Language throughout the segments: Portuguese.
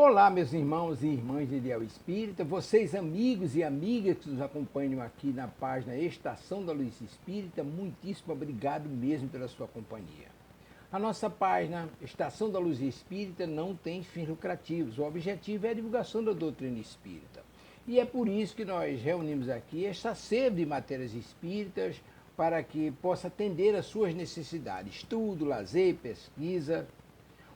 Olá, meus irmãos e irmãs de Ideal Espírita, vocês amigos e amigas que nos acompanham aqui na página Estação da Luz Espírita, muitíssimo obrigado mesmo pela sua companhia. A nossa página Estação da Luz Espírita não tem fins lucrativos, o objetivo é a divulgação da doutrina espírita. E é por isso que nós reunimos aqui esta sede de matérias espíritas para que possa atender às suas necessidades, estudo, lazer, pesquisa.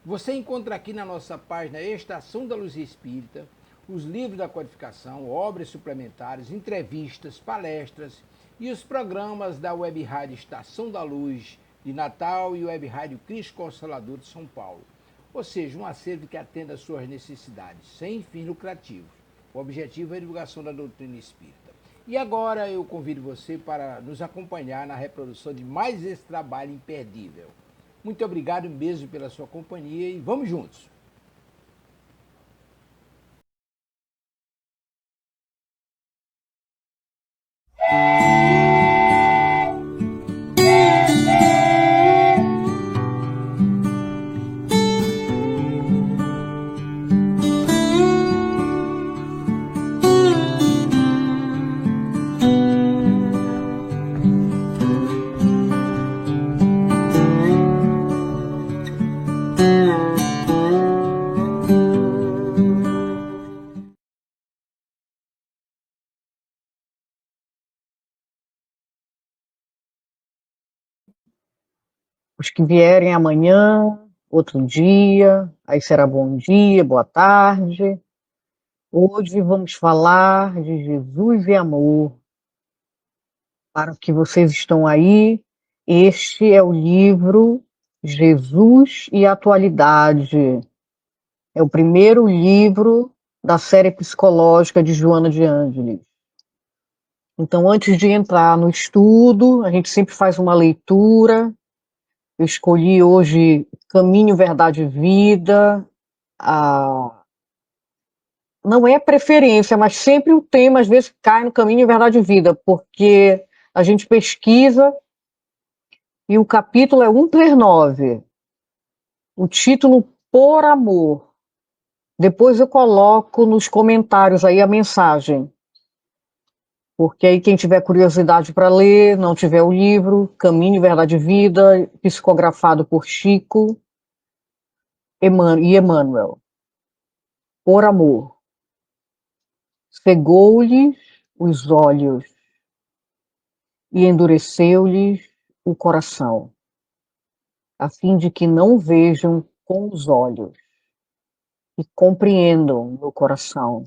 Você encontra aqui na nossa página Estação da Luz Espírita os livros da codificação, obras suplementares, entrevistas, palestras e os programas da Web Rádio Estação da Luz de Natal e Web Rádio Cristo Consolador de São Paulo. Ou seja, um acervo que atenda às suas necessidades, sem fins lucrativos. O objetivo é a divulgação da doutrina espírita. E agora eu convido você para nos acompanhar na reprodução de mais esse trabalho imperdível. Muito obrigado mesmo pela sua companhia e vamos juntos! Os que vierem amanhã, outro dia, aí será bom dia, boa tarde. Hoje vamos falar de Jesus e amor. Para que vocês estão aí, este é o livro Jesus e Atualidade. É o primeiro livro da série psicológica de Joana de Ângeles. Então, antes de entrar no estudo, a gente sempre faz uma leitura. Eu escolhi hoje Caminho, Verdade e Vida. Não é preferência, mas sempre o tema às vezes cai no Caminho, Verdade e Vida, porque a gente pesquisa e o capítulo é 139. O título Por Amor. Depois eu coloco nos comentários aí a mensagem. Porque aí quem tiver curiosidade para ler, não tiver o livro, Caminho, Verdade e Vida, psicografado por Chico e Emmanuel. Por amor. Cegou-lhes os olhos e endureceu-lhes o coração, a fim de que não vejam com os olhos e compreendam no coração,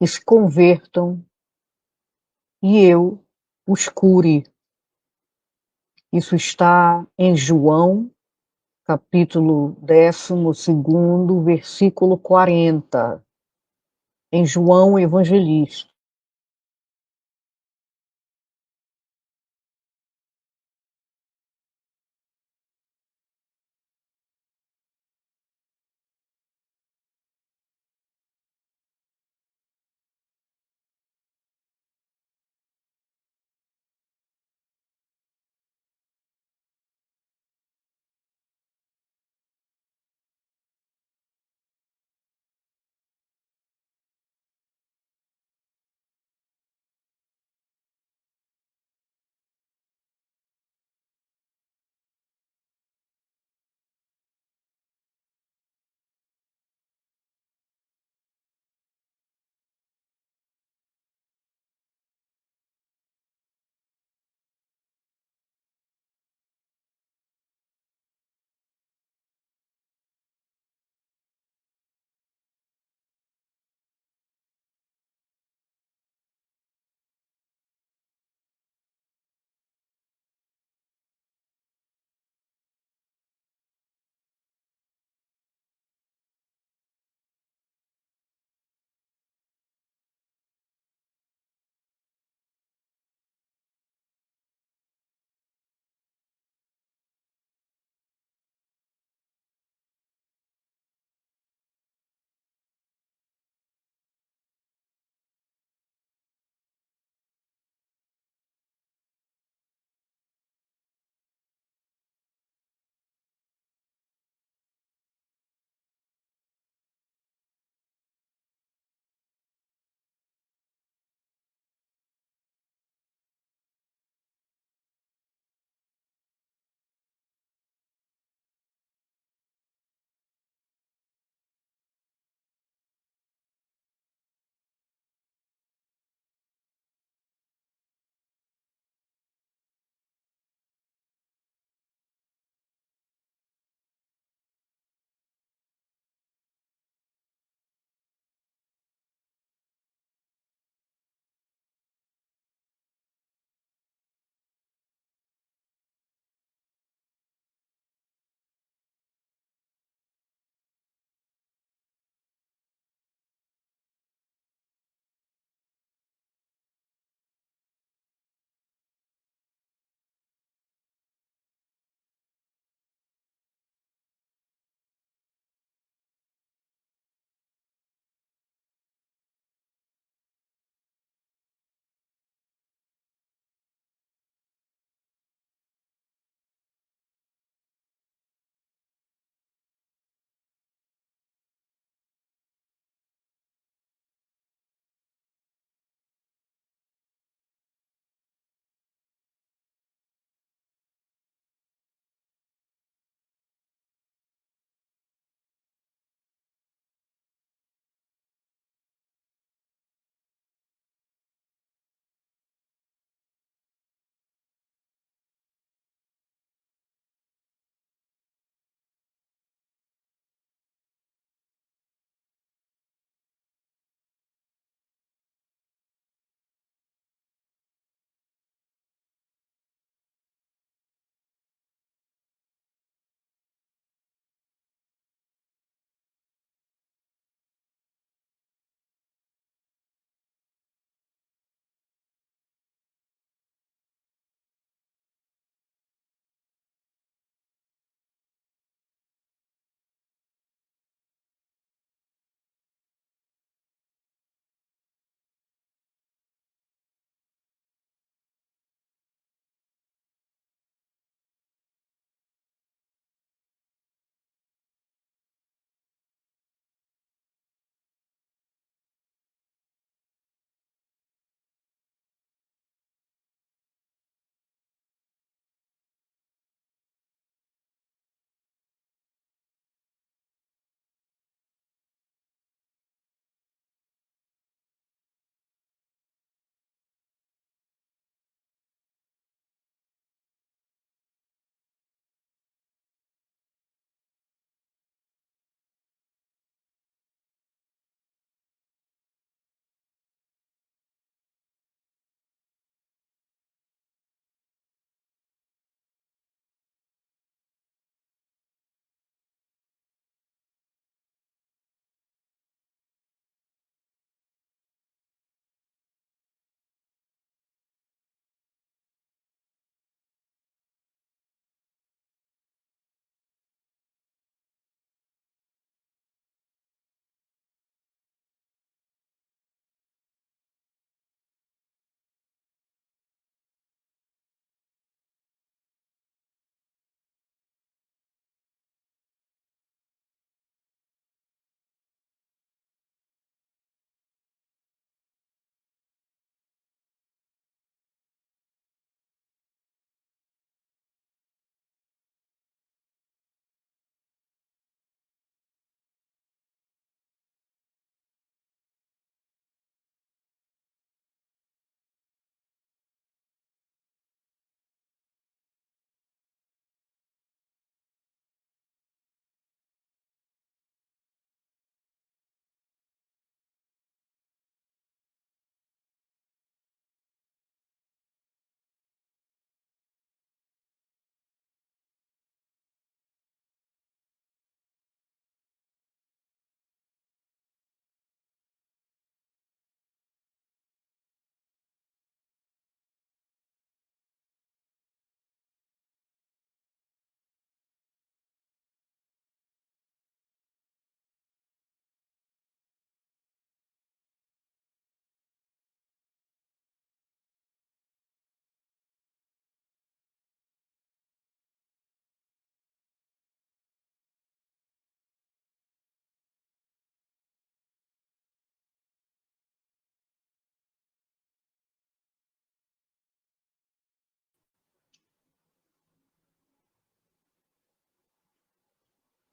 e se convertam e eu os cure. Isso está em João, capítulo 12, versículo 40, em João Evangelista.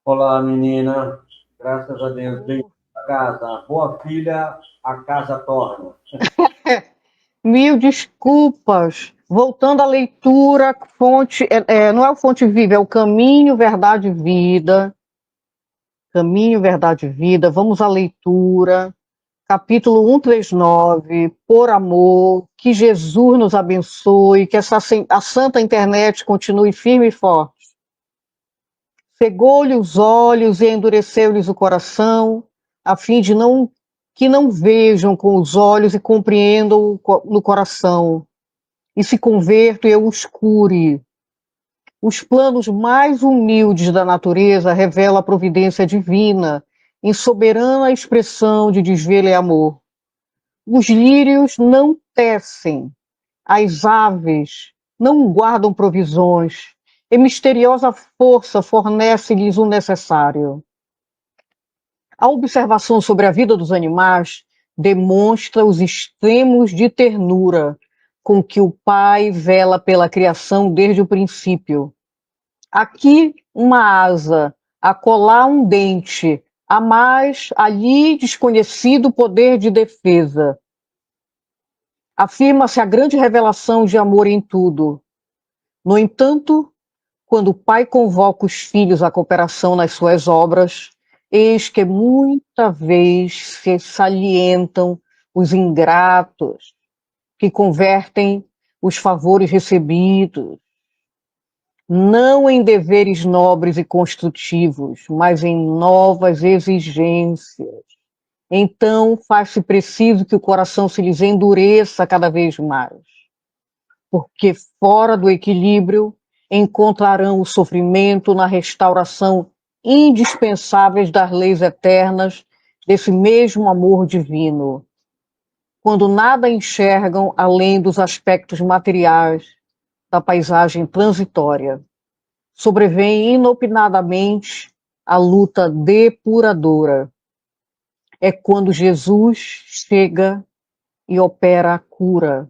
Olá, menina. Graças a Deus, bem a casa. Boa filha, a casa torna. Mil desculpas. Voltando à leitura, fonte, não é o Fonte Viva, é o Caminho, Verdade e Vida. Caminho, Verdade e Vida. Vamos à leitura. Capítulo 139, por amor, que Jesus nos abençoe, que a santa internet continue firme e forte. Cegou-lhe os olhos e endureceu-lhes o coração, a fim de que não vejam com os olhos e compreendam no coração, e se convertam e eu os cure. Os planos mais humildes da natureza revelam a providência divina, em soberana expressão de desvelo e amor. Os lírios não tecem, as aves não guardam provisões, e misteriosa força fornece-lhes o necessário. A observação sobre a vida dos animais demonstra os extremos de ternura com que o Pai vela pela criação desde o princípio. Aqui uma asa, acolá um dente, a mais ali desconhecido poder de defesa. Afirma-se a grande revelação de amor em tudo. No entanto, quando o pai convoca os filhos à cooperação nas suas obras, eis que muita vez se salientam os ingratos, que convertem os favores recebidos, não em deveres nobres e construtivos, mas em novas exigências. Então faz-se preciso que o coração se lhes endureça cada vez mais, porque fora do equilíbrio encontrarão o sofrimento na restauração indispensáveis das leis eternas desse mesmo amor divino. Quando nada enxergam além dos aspectos materiais da paisagem transitória, sobrevém inopinadamente a luta depuradora. É quando Jesus chega e opera a cura.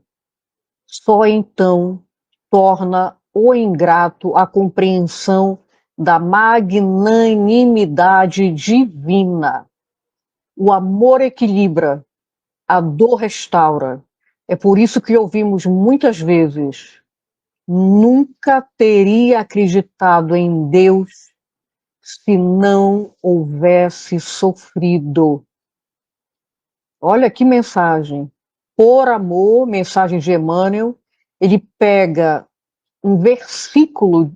Só então torna o ingrato a compreensão da magnanimidade divina. O amor equilibra, a dor restaura. É por isso que ouvimos muitas vezes: nunca teria acreditado em Deus se não houvesse sofrido. Olha que mensagem. Por amor, mensagem de Emmanuel, ele pega um versículo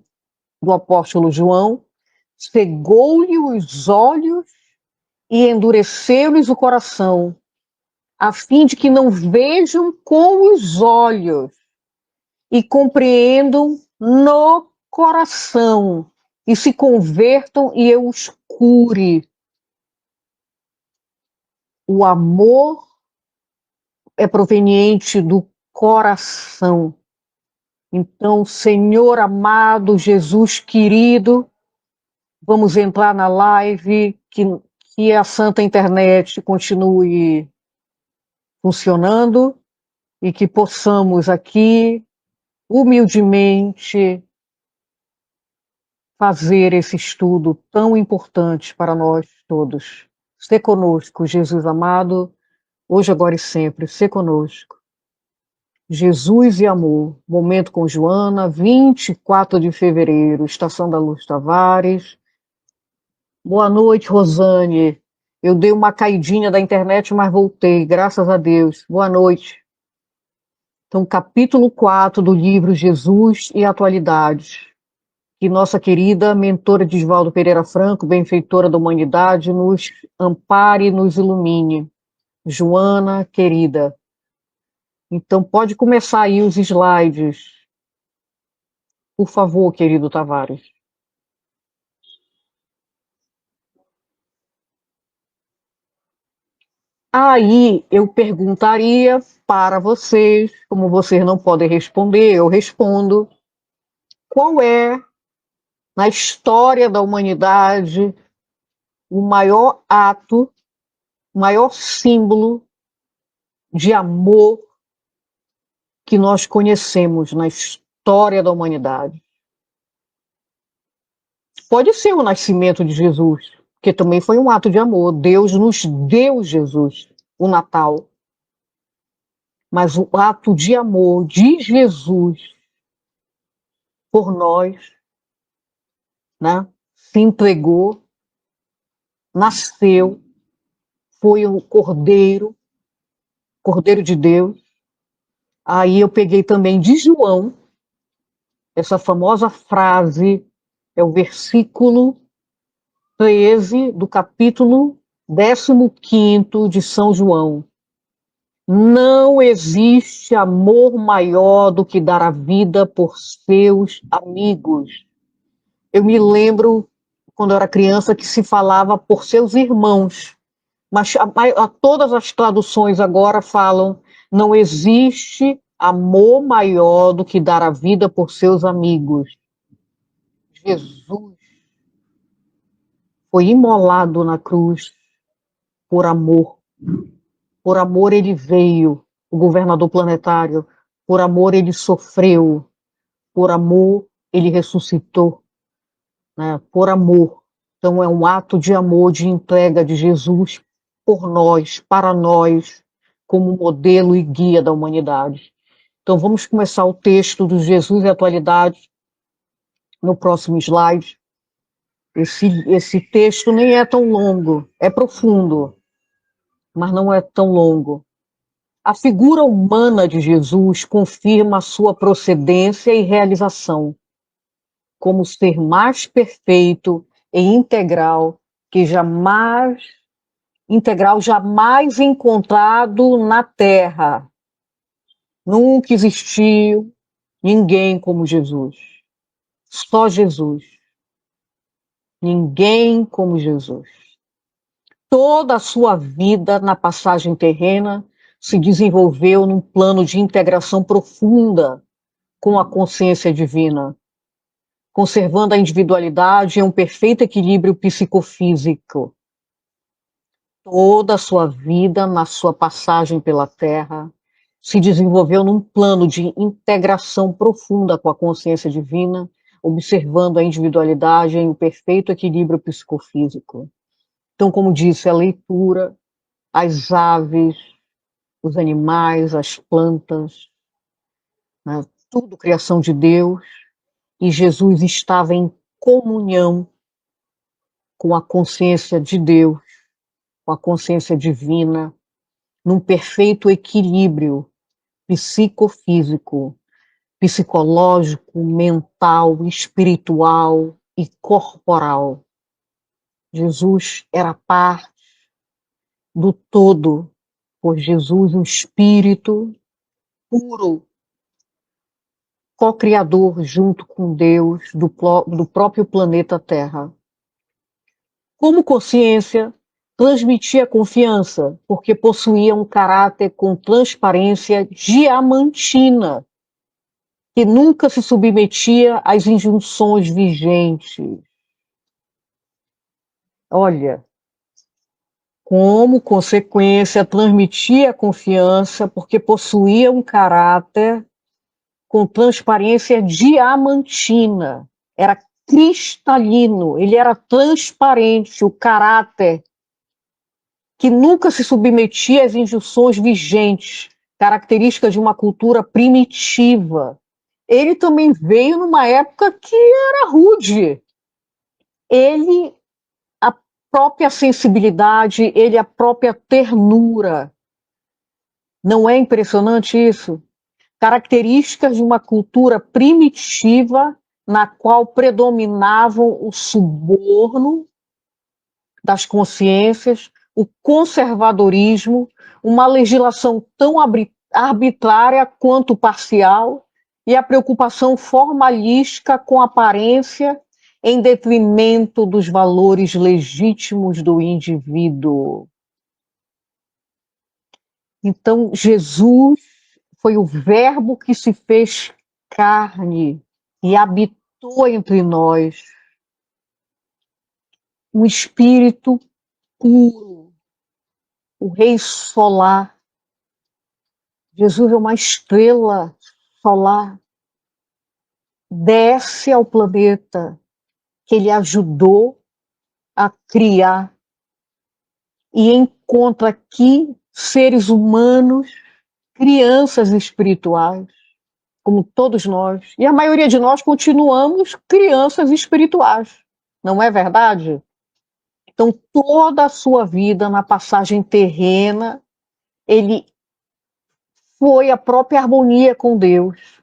do apóstolo João, cegou-lhe os olhos e endureceu-lhes o coração, a fim de que não vejam com os olhos e compreendam no coração e se convertam e eu os cure. O amor é proveniente do coração. Então, Senhor amado, Jesus querido, vamos entrar na live, que a Santa Internet continue funcionando e que possamos aqui, humildemente, fazer esse estudo tão importante para nós todos. Sê conosco, Jesus amado, hoje, agora e sempre, sê conosco. Jesus e Amor, Momento com Joana, 24 de fevereiro, Estação da Luz Tavares. Boa noite, Rosane. Eu dei uma caidinha da internet, mas voltei, graças a Deus. Boa noite. Então, capítulo 4 do livro Jesus e Atualidades. Que nossa querida mentora Divaldo Pereira Franco, benfeitora da humanidade, nos ampare e nos ilumine. Joana, querida. Então, pode começar aí os slides. Por favor, querido Tavares. Aí eu perguntaria para vocês, como vocês não podem responder, eu respondo. Qual é, na história da humanidade, o maior ato, o maior símbolo de amor que nós conhecemos na história da humanidade? pode ser o nascimento de Jesus, que também foi um ato de amor. Deus nos deu Jesus, o Natal. Mas o ato de amor de Jesus por nós, né, se entregou, nasceu, foi o Cordeiro de Deus. Aí eu peguei também de João, essa famosa frase, é o versículo 13 do capítulo 15 de São João. Não existe amor maior do que dar a vida por seus amigos. Eu me lembro, quando eu era criança, que se falava por seus irmãos, mas todas as traduções agora falam: não existe amor maior do que dar a vida por seus amigos. Jesus foi imolado na cruz por amor. Por amor ele veio, o governador planetário. Por amor ele sofreu. Por amor ele ressuscitou. Né? Por amor. Então é um ato de amor, de entrega de Jesus por nós, para nós, como modelo e guia da humanidade. Então vamos começar o texto do Jesus e Atualidade no próximo slide. Esse texto nem é tão longo, é profundo, mas não é tão longo. A figura humana de Jesus confirma a sua procedência e realização como ser mais perfeito e integral jamais encontrado na Terra. Nunca existiu ninguém como Jesus. Só Jesus. Ninguém como Jesus. Toda a sua vida na passagem terrena se desenvolveu num plano de integração profunda com a consciência divina, conservando a individualidade em um perfeito equilíbrio psicofísico. Toda a sua vida, na sua passagem pela Terra, se desenvolveu num plano de integração profunda com a consciência divina, observando a individualidade em um perfeito equilíbrio psicofísico. Então, como disse, a leitura, as aves, os animais, as plantas, né, tudo criação de Deus, e Jesus estava em comunhão com a consciência de Deus, com a consciência divina, num perfeito equilíbrio psicofísico, psicológico, mental, espiritual e corporal. Jesus era parte do todo, por Jesus, um espírito puro, co-criador junto com Deus do próprio planeta Terra. Como consciência, transmitia confiança, porque possuía um caráter com transparência diamantina, que nunca se submetia às injunções vigentes. Olha, como consequência, transmitia confiança, porque possuía um caráter com transparência diamantina. Era cristalino, ele era transparente, o caráter que nunca se submetia às injunções vigentes, características de uma cultura primitiva. Ele também veio numa época que era rude. Ele, a própria sensibilidade, ele, a própria ternura. Não é impressionante isso? Características de uma cultura primitiva na qual predominavam o suborno das consciências, o conservadorismo, uma legislação tão arbitrária quanto parcial e a preocupação formalística com a aparência em detrimento dos valores legítimos do indivíduo. Então, Jesus foi o Verbo que se fez carne e habitou entre nós, um espírito puro, o Rei Solar. Jesus é uma estrela solar, desce ao planeta que ele ajudou a criar e encontra aqui seres humanos, crianças espirituais, como todos nós. E a maioria de nós continuamos crianças espirituais, não é verdade? Então, toda a sua vida na passagem terrena, ele foi a própria harmonia com Deus.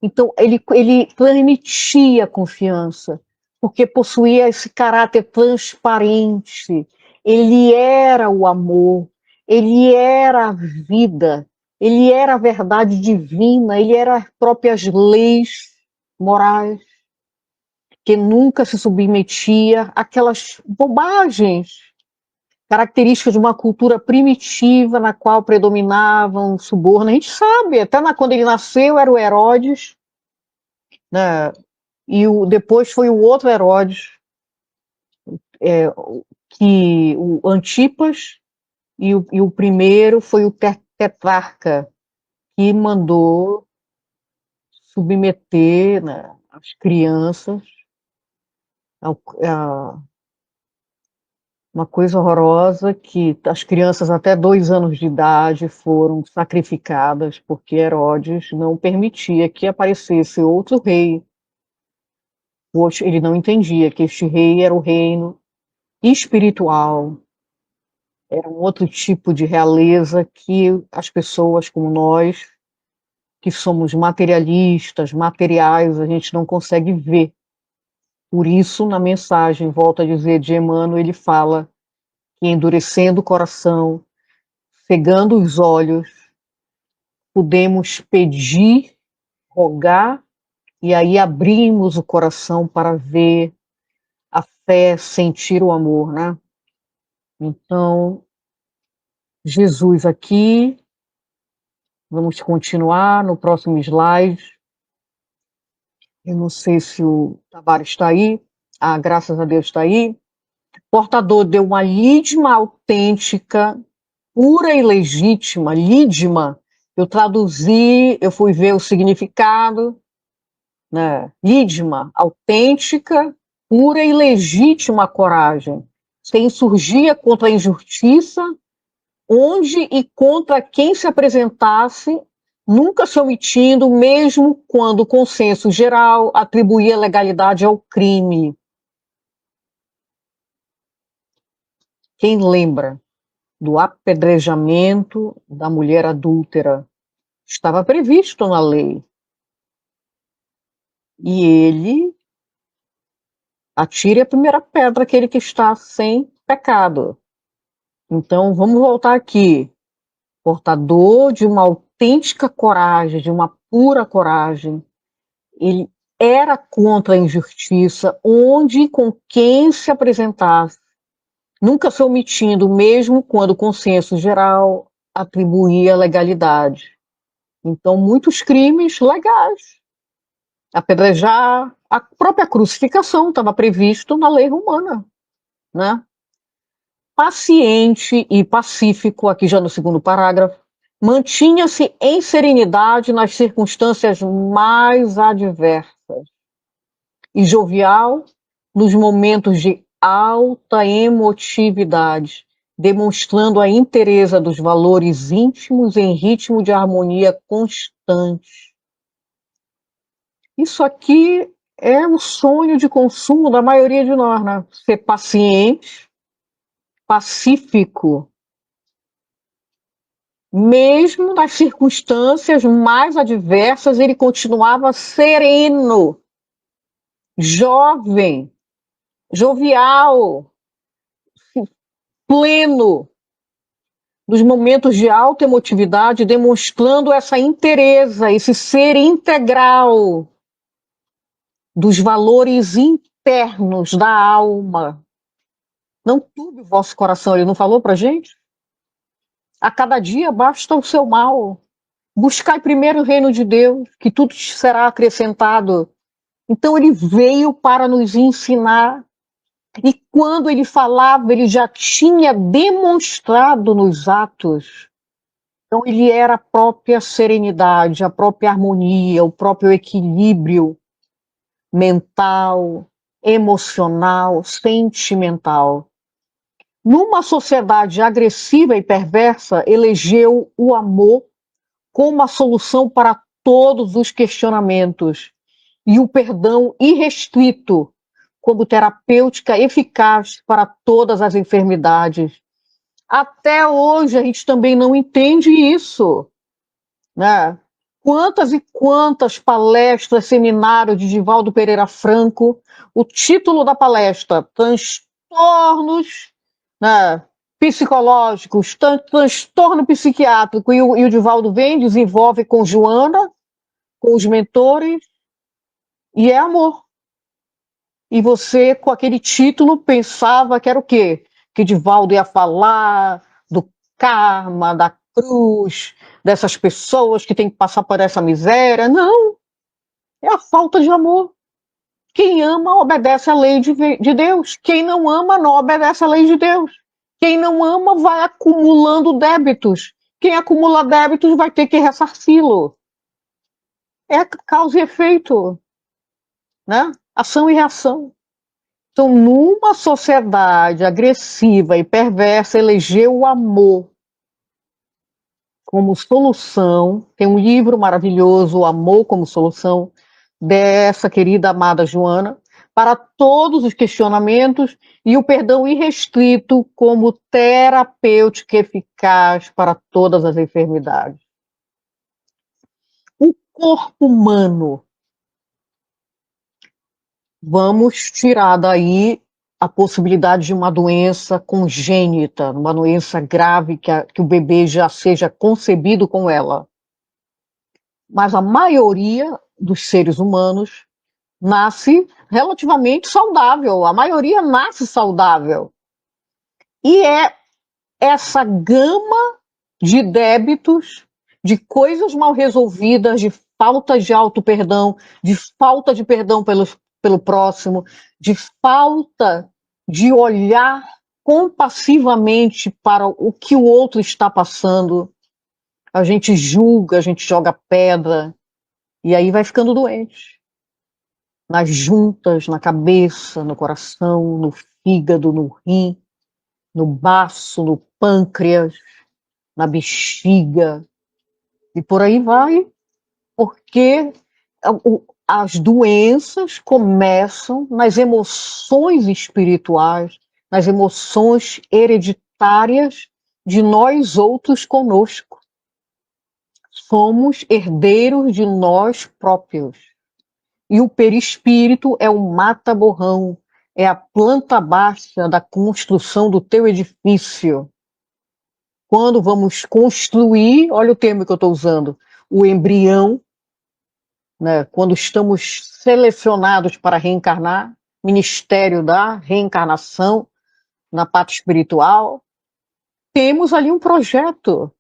Então, ele transmitia confiança, porque possuía esse caráter transparente. Ele era o amor, ele era a vida, ele era a verdade divina, ele era as próprias leis morais, que nunca se submetia àquelas bobagens características de uma cultura primitiva na qual predominavam o suborno. A gente sabe, até quando ele nasceu era o Herodes, né? E depois foi o outro Herodes, que o Antipas, e o primeiro foi o tetrarca, que mandou submeter, né, as crianças a uma coisa horrorosa, que as crianças até 2 anos de idade foram sacrificadas porque Herodes não permitia que aparecesse outro rei. Ele não entendia que este rei era o reino espiritual, era um outro tipo de realeza que as pessoas como nós, que somos materialistas, materiais, a gente não consegue ver. Por isso, na mensagem, volto a dizer, de Emmanuel, ele fala que endurecendo o coração, cegando os olhos, podemos pedir, rogar, e aí abrimos o coração para ver a fé, sentir o amor, né? Então, Jesus aqui, vamos continuar no próximo slide. Eu não sei se o Tabara está aí. Ah, graças a Deus está aí. Portador deu uma lídima autêntica, pura e legítima, lídima. Eu traduzi, eu fui ver o significado, né? Lídima, autêntica, pura e legítima coragem. Se insurgia contra a injustiça, onde e contra quem se apresentasse, nunca se omitindo, mesmo quando o consenso geral atribuía legalidade ao crime. Quem lembra do apedrejamento da mulher adúltera? Estava previsto na lei. E ele atire a primeira pedra, aquele que está sem pecado. Então, vamos voltar aqui. Portador de uma autêntica coragem, de uma pura coragem. Ele era contra a injustiça, onde e com quem se apresentasse, nunca se omitindo, mesmo quando o consenso geral atribuía legalidade. Então, muitos crimes legais. Apedrejar, a própria crucificação estava previsto na lei romana, né? Paciente e pacífico, aqui já no segundo parágrafo, mantinha-se em serenidade nas circunstâncias mais adversas e jovial nos momentos de alta emotividade, demonstrando a inteireza dos valores íntimos em ritmo de harmonia constante. Isso aqui é o sonho de consumo da maioria de nós, né? Ser paciente, pacífico, mesmo nas circunstâncias mais adversas, ele continuava sereno, jovem, jovial, pleno, nos momentos de alta emotividade, demonstrando essa inteireza, esse ser integral dos valores internos da alma. Não turbe o vosso coração, ele não falou para gente? A cada dia basta o seu mal. Buscai primeiro o reino de Deus, que tudo te será acrescentado. Então ele veio para nos ensinar. E quando ele falava, ele já tinha demonstrado nos atos. Então ele era a própria serenidade, a própria harmonia, o próprio equilíbrio mental, emocional, sentimental. Numa sociedade agressiva e perversa, elegeu o amor como a solução para todos os questionamentos e o perdão irrestrito como terapêutica eficaz para todas as enfermidades. Até hoje a gente também não entende isso, né? Quantas e quantas palestras, seminários de Divaldo Pereira Franco, o título da palestra, transtornos, né, psicológicos, transtorno psiquiátrico, e o Divaldo vem, desenvolve com Joana, com os mentores, e é amor. E você, com aquele título, pensava que era o quê? Que Divaldo ia falar do karma, da cruz, dessas pessoas que têm que passar por essa miséria. Não, é a falta de amor. Quem ama obedece à lei de Deus. Quem não ama não obedece à lei de Deus. Quem não ama vai acumulando débitos. Quem acumula débitos vai ter que ressarci-lo. É causa e efeito, né? Ação e reação. Então, numa sociedade agressiva e perversa, elegeu o amor como solução. Tem um livro maravilhoso, O Amor como Solução, dessa querida amada Joana, para todos os questionamentos, e o perdão irrestrito como terapêutica eficaz para todas as enfermidades. O corpo humano, vamos tirar daí a possibilidade de uma doença congênita, uma doença grave, que o bebê já seja concebido com ela. Mas a maioria dos seres humanos nasce relativamente saudável, a maioria nasce saudável. E é essa gama de débitos, de coisas mal resolvidas, de falta de auto-perdão, de falta de perdão pelo próximo, de falta de olhar compassivamente para o que o outro está passando. A gente julga, a gente joga pedra, e aí vai ficando doente. Nas juntas, na cabeça, no coração, no fígado, no rim, no baço, no pâncreas, na bexiga, e por aí vai, porque as doenças começam nas emoções espirituais, nas emoções hereditárias de nós outros conosco. Somos herdeiros de nós próprios. E o perispírito é o mata-borrão, é a planta baixa da construção do teu edifício. Quando vamos construir, olha o termo que eu estou usando, o embrião, né, quando estamos selecionados para reencarnar, ministério da reencarnação na parte espiritual, temos ali um projeto,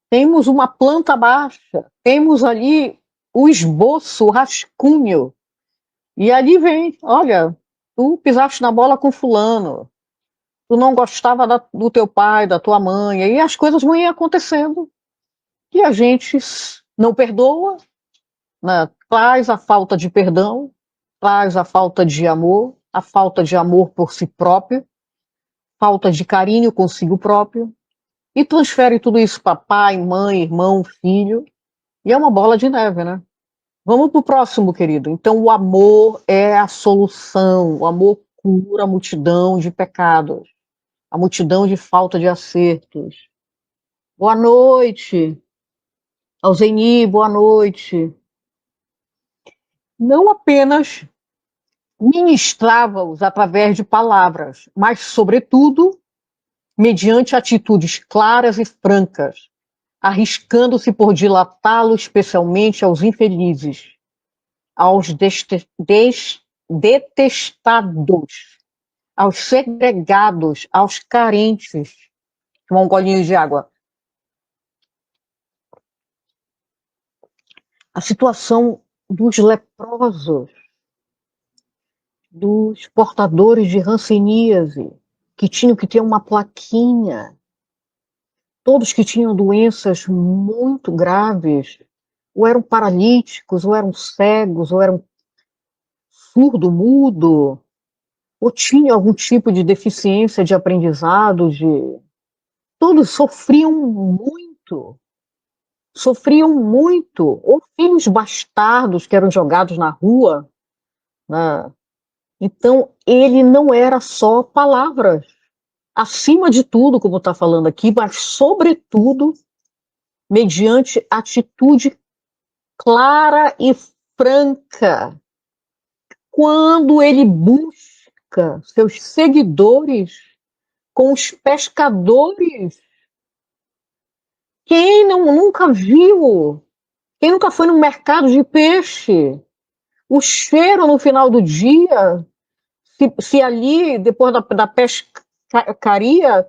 temos uma planta baixa, temos ali o esboço, o rascunho, e ali vem, olha, tu pisaste na bola com fulano, tu não gostava do teu pai, da tua mãe, e as coisas vão acontecendo, e a gente não perdoa, né? Traz a falta de perdão, traz a falta de amor, a falta de amor por si próprio, falta de carinho consigo próprio, e transfere tudo isso para pai, mãe, irmão, filho, e é uma bola de neve, né? Vamos para o próximo, querido. Então, o amor é a solução, o amor cura a multidão de pecados, a multidão de falta de acertos. Boa noite, Alzeni, boa noite. Não apenas ministrava-os através de palavras, mas, sobretudo, mediante atitudes claras e francas, arriscando-se por dilatá-lo especialmente aos infelizes, aos detestados, aos segregados, aos carentes. Tomar um golinho de água. A situação dos leprosos, dos portadores de hanseníase, que tinham que ter uma plaquinha, todos que tinham doenças muito graves, ou eram paralíticos, ou eram cegos, ou eram surdo, mudo, ou tinha algum tipo de deficiência de aprendizado, todos sofriam muito, ou filhos bastardos que eram jogados na rua, né? Então, ele não era só palavras, acima de tudo, como está falando aqui, mas, sobretudo, mediante atitude clara e franca. Quando ele busca seus seguidores com os pescadores, quem nunca viu, quem nunca foi no mercado de peixe, o cheiro no final do dia, se ali, depois da pescaria,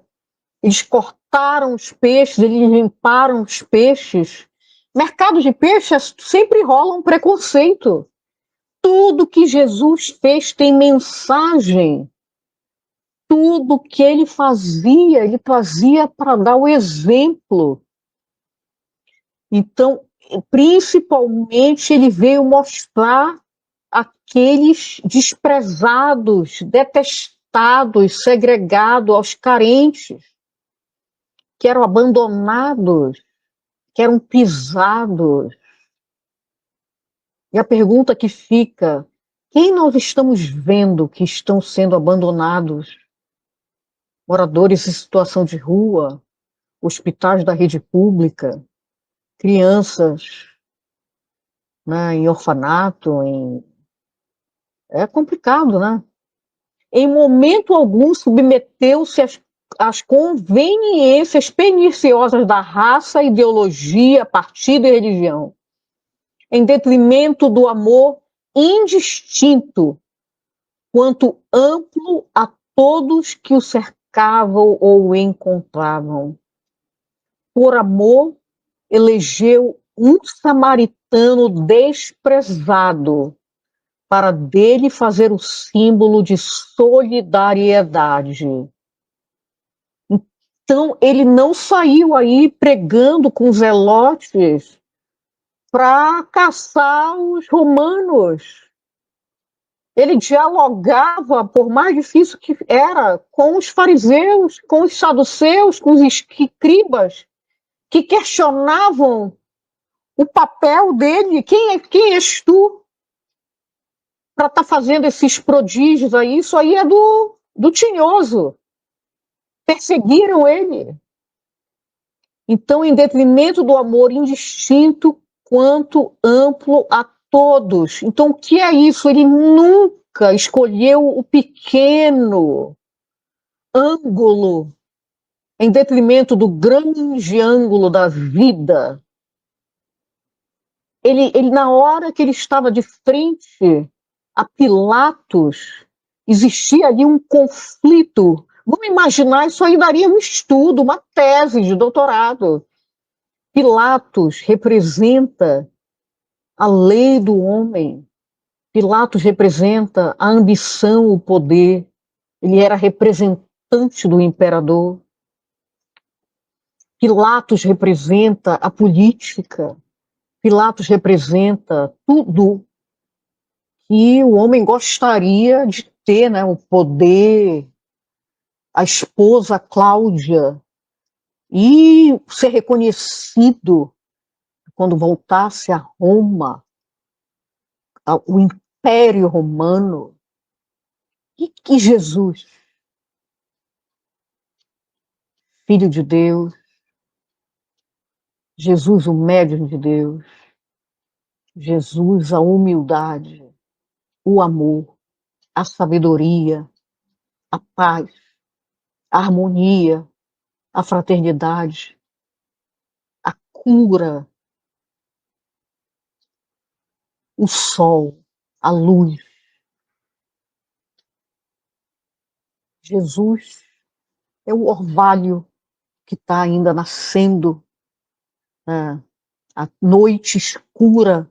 eles cortaram os peixes, eles limparam os peixes. Mercado de peixe sempre rola um preconceito. Tudo que Jesus fez tem mensagem. Tudo que ele fazia para dar o exemplo. Então, principalmente, ele veio mostrar aqueles desprezados, detestados, segregados, aos carentes, que eram abandonados, que eram pisados. E a pergunta que fica: quem nós estamos vendo que estão sendo abandonados? Moradores em situação de rua, hospitais da rede pública, crianças, né, em orfanato, é complicado, né? Em momento algum submeteu-se às conveniências perniciosas da raça, ideologia, partido e religião, em detrimento do amor indistinto quanto amplo a todos que o cercavam ou o encontravam. Por amor, elegeu um samaritano desprezado para dele fazer o símbolo de solidariedade. Então, ele não saiu aí pregando com zelotes para caçar os romanos. Ele dialogava, por mais difícil que era, com os fariseus, com os saduceus, com os escribas, que questionavam o papel dele. Quem és tu para estar fazendo esses prodígios aí? Isso aí é do tinhoso. Perseguiram ele. Então, em detrimento do amor indistinto quanto amplo a todos. Então, o que é isso? Ele nunca escolheu o pequeno ângulo em detrimento do grande ângulo da vida. Ele, na hora que ele estava de frente a Pilatos, existia ali um conflito. Vamos imaginar, isso aí daria um estudo, uma tese de doutorado. Pilatos representa a lei do homem. Pilatos representa a ambição, o poder. Ele era representante do imperador. Pilatos representa a política. Pilatos representa tudo que o homem gostaria de ter, né? O poder, a esposa Cláudia, e ser reconhecido quando voltasse a Roma, o Império Romano. E que Jesus, Filho de Deus, Jesus, o médium de Deus, Jesus, a humildade, o amor, a sabedoria, a paz, a harmonia, a fraternidade, a cura, o sol, a luz. Jesus é o orvalho que está ainda nascendo, né? A noite escura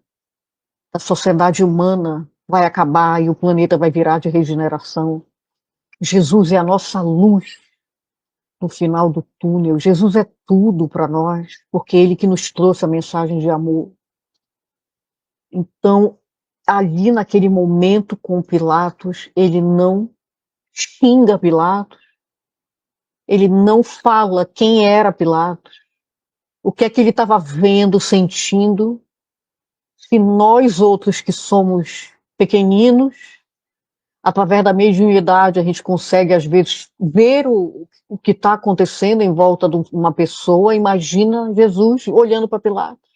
da sociedade humana vai acabar e o planeta vai virar de regeneração. Jesus é a nossa luz no final do túnel. Jesus é tudo para nós, porque é Ele que nos trouxe a mensagem de amor. Então, ali naquele momento com Pilatos, ele não xinga Pilatos, ele não fala quem era Pilatos, o que é que ele estava vendo, sentindo. Se nós outros que somos pequeninos, através da mediunidade, a gente consegue, às vezes, ver o que está acontecendo em volta de uma pessoa, imagina Jesus olhando para Pilatos.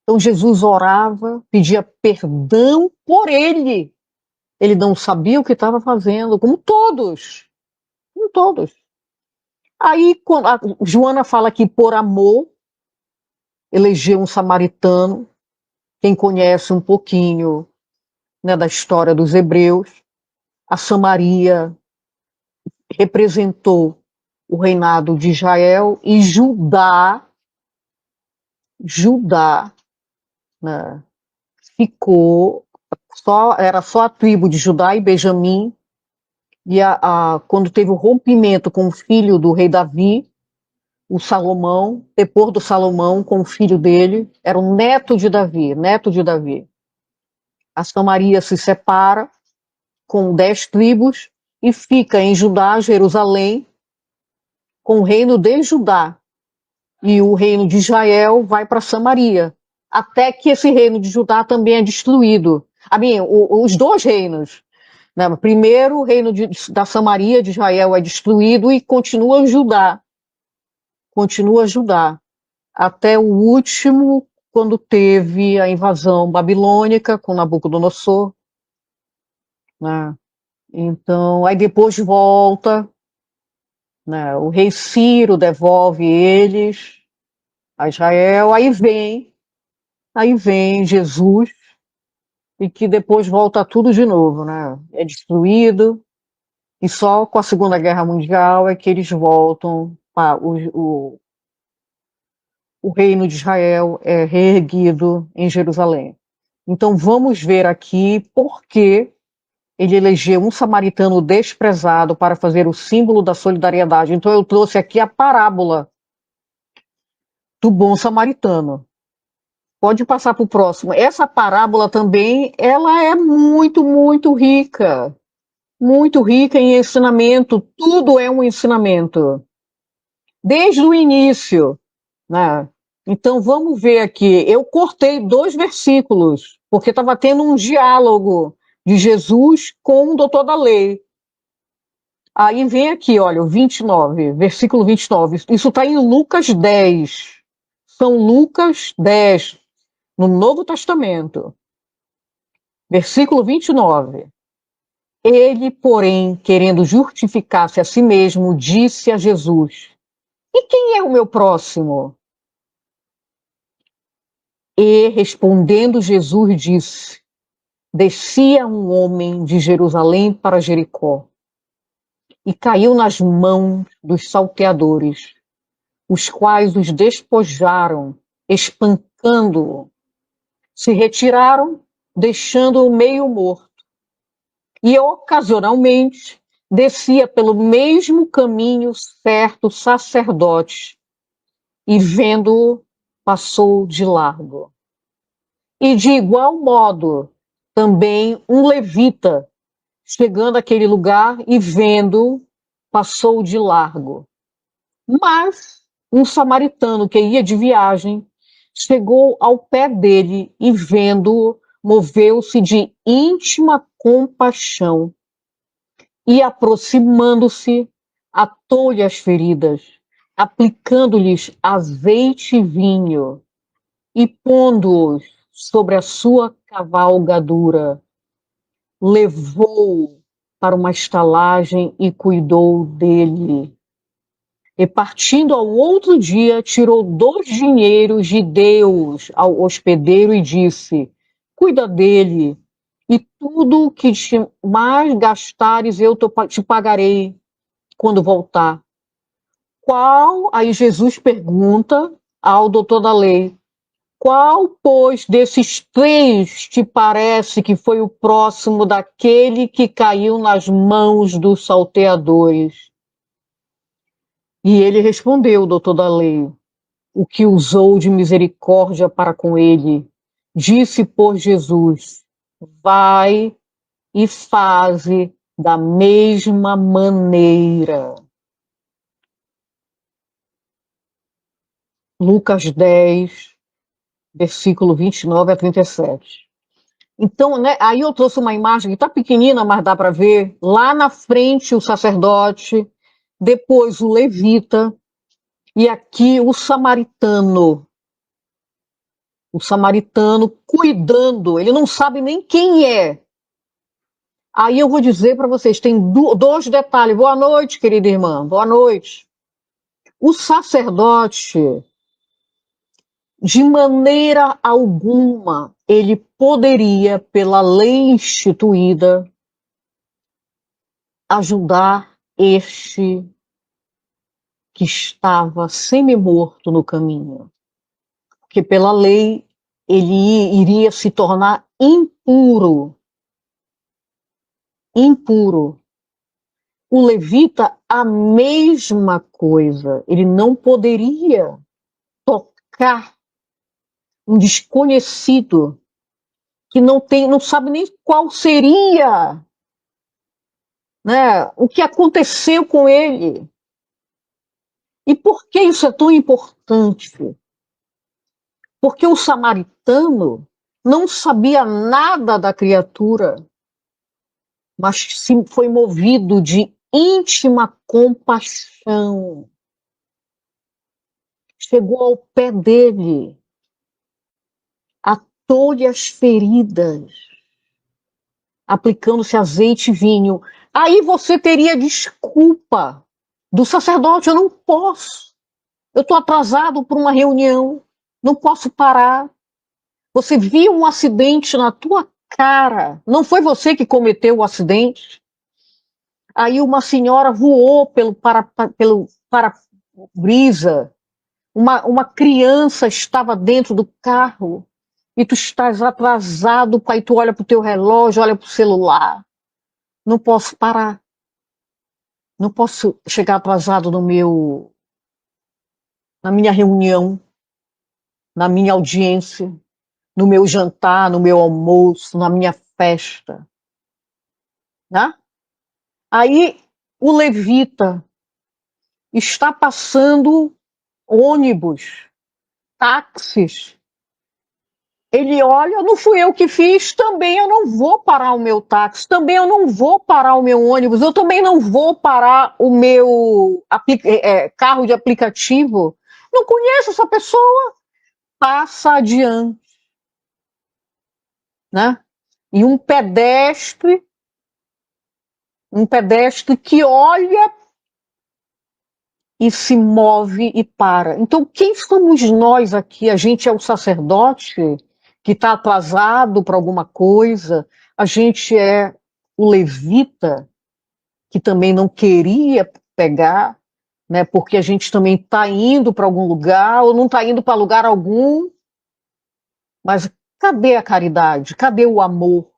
Então, Jesus orava, pedia perdão por ele. Ele não sabia o que estava fazendo, como todos. Como todos. Aí, quando a Joana fala que, por amor, elegeu um samaritano. Quem conhece um pouquinho, né, da história dos hebreus, a Samaria representou o reinado de Israel e Judá, né, ficou era só a tribo de Judá e Benjamim. E quando teve o rompimento com o filho do rei Davi, o Salomão, depois do Salomão com o filho dele, era o neto de Davi. A Samaria se separa com 10 tribos e fica em Judá, Jerusalém, com o reino de Judá. E o reino de Israel vai para Samaria, até que esse reino de Judá também é destruído. Os dois reinos. Né? Primeiro, o reino da Samaria, de Israel, é destruído e continua Judá. Até o último, quando teve a invasão babilônica com Nabucodonosor. Né? Então, aí depois volta, né? O rei Ciro devolve eles a Israel, aí vem Jesus, e que depois volta tudo de novo, né? É destruído, e só com a Segunda Guerra Mundial é que eles voltam para o reino de Israel é reerguido em Jerusalém. Então vamos ver aqui por que ele elegeu um samaritano desprezado para fazer o símbolo da solidariedade. Então eu trouxe aqui a parábola do bom samaritano. Pode passar para o próximo. Essa parábola também, ela é muito, muito rica em ensinamento. Tudo é um ensinamento, desde o início, né? Então vamos ver aqui. Eu cortei 2 versículos, porque estava tendo um diálogo de Jesus com o doutor da lei. Aí vem aqui, olha, o 29, versículo 29. Isso está em Lucas 10. São Lucas 10, no Novo Testamento. Versículo 29. Ele, porém, querendo justificar-se a si mesmo, disse a Jesus: E quem é o meu próximo? E, respondendo Jesus, disse: Descia um homem de Jerusalém para Jericó e caiu nas mãos dos salteadores, os quais os despojaram, espancando-o. Se retiraram, deixando-o meio morto. E, ocasionalmente, descia pelo mesmo caminho certo sacerdote, e, vendo-o, passou de largo. E, de igual modo, também um levita, chegando àquele lugar e vendo, passou de largo. Mas um samaritano que ia de viagem chegou ao pé dele e, vendo-o, moveu-se de íntima compaixão e, aproximando-se, atou-lhe as feridas, aplicando-lhes azeite e vinho e, pondo-os sobre a sua cavalgadura, levou-o para uma estalagem e cuidou dele. E, partindo ao outro dia, tirou 2 dinheiros e deu-os ao hospedeiro e disse: Cuida dele, e tudo o que mais gastares eu te pagarei quando voltar. Aí Jesus pergunta ao doutor da lei: Qual, pois, desses 3 te parece que foi o próximo daquele que caiu nas mãos dos salteadores? E ele respondeu, o doutor da lei: O que usou de misericórdia para com ele. Disse, por Jesus: Vai e faze Da mesma maneira. Lucas 10, versículo 29 a 37. Então, né, aí eu trouxe uma imagem que está pequenina, mas dá para ver. Lá na frente o sacerdote, depois o levita, e aqui o samaritano. O samaritano cuidando, ele não sabe nem quem é. Aí eu vou dizer para vocês, tem dois detalhes. Boa noite, querida irmã, boa noite. O sacerdote, de maneira alguma, ele poderia, pela lei instituída, ajudar este que estava semi-morto no caminho. Porque pela lei ele iria se tornar impuro. Impuro. O levita, a mesma coisa. Ele não poderia tocar um desconhecido que não sabe nem qual seria, né, o que aconteceu com ele. E por que isso é tão importante? Porque o samaritano não sabia nada da criatura, mas foi movido de íntima compaixão. Chegou ao pé dele, atou-lhe as feridas, aplicando-se azeite e vinho. Aí você teria desculpa do sacerdote: eu não posso, eu estou atrasado para uma reunião, não posso parar. Você viu um acidente na tua cara, não foi você que cometeu o acidente. Aí uma senhora voou pelo para-brisa, uma criança estava dentro do carro, e tu estás atrasado, pai, tu olha para o teu relógio, olha para o celular. Não posso parar. Não posso chegar atrasado na minha reunião, na minha audiência, no meu jantar, no meu almoço, na minha festa. Né? Aí o levita está passando ônibus, táxis. Ele olha, não fui eu que fiz, também eu não vou parar o meu táxi, também eu não vou parar o meu ônibus, eu também não vou parar o meu carro de aplicativo. Não conheço essa pessoa, passa adiante. Né? E um pedestre que olha e se move e para. Então, quem somos nós aqui? A gente é o sacerdote que está atrasado para alguma coisa, a gente é o levita que também não queria pegar, né, porque a gente também está indo para algum lugar ou não está indo para lugar algum, mas cadê a caridade? Cadê o amor?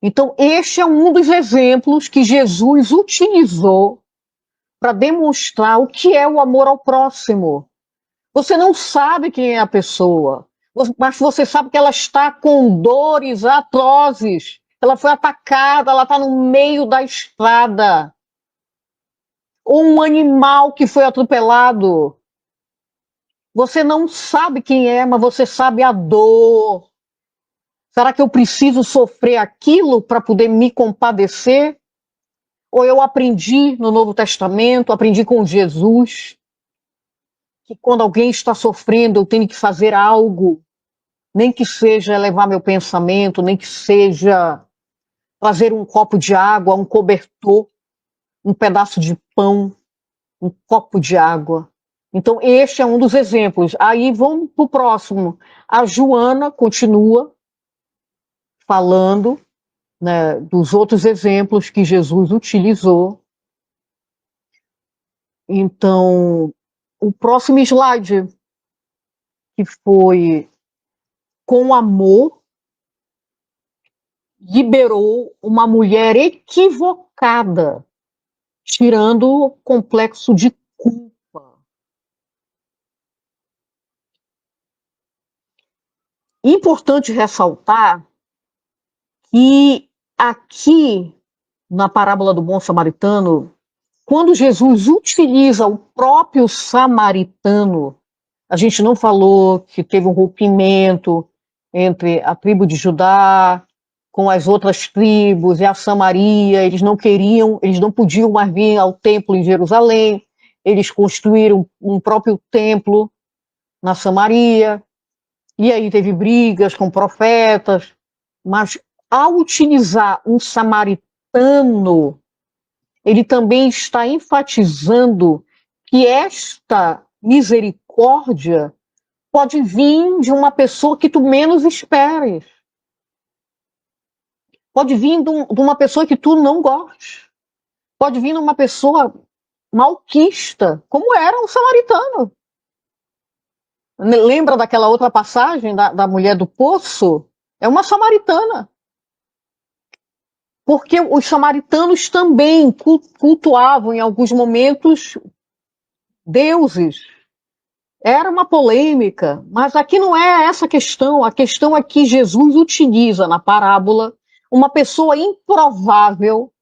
Então, este é um dos exemplos que Jesus utilizou para demonstrar o que é o amor ao próximo. Você não sabe quem é a pessoa, mas você sabe que ela está com dores atrozes. Ela foi atacada, ela está no meio da estrada. Ou um animal que foi atropelado. Você não sabe quem é, mas você sabe a dor. Será que eu preciso sofrer aquilo para poder me compadecer? Ou eu aprendi no Novo Testamento, aprendi com Jesus, que quando alguém está sofrendo, eu tenho que fazer algo, nem que seja elevar meu pensamento, nem que seja fazer um copo de água, um cobertor, um pedaço de pão, um copo de água. Então, este é um dos exemplos. Aí vamos para o próximo. A Joana continua falando, né, dos outros exemplos que Jesus utilizou. Então, o próximo slide, que foi com amor, liberou uma mulher equivocada, tirando o complexo de culpa. Importante ressaltar que aqui na parábola do bom samaritano, quando Jesus utiliza o próprio samaritano, a gente não falou que teve um rompimento entre a tribo de Judá com as outras tribos e a Samaria, eles não podiam mais vir ao templo em Jerusalém, eles construíram um próprio templo na Samaria, e aí teve brigas com profetas, mas ao utilizar um samaritano, ele também está enfatizando que esta misericórdia pode vir de uma pessoa que tu menos esperes. Pode vir de uma pessoa que tu não gostes. Pode vir de uma pessoa malquista, como era um samaritano. Lembra daquela outra passagem da mulher do poço? É uma samaritana. Porque os samaritanos também cultuavam em alguns momentos deuses. Era uma polêmica, mas aqui não é essa a questão é que Jesus utiliza na parábola uma pessoa improvável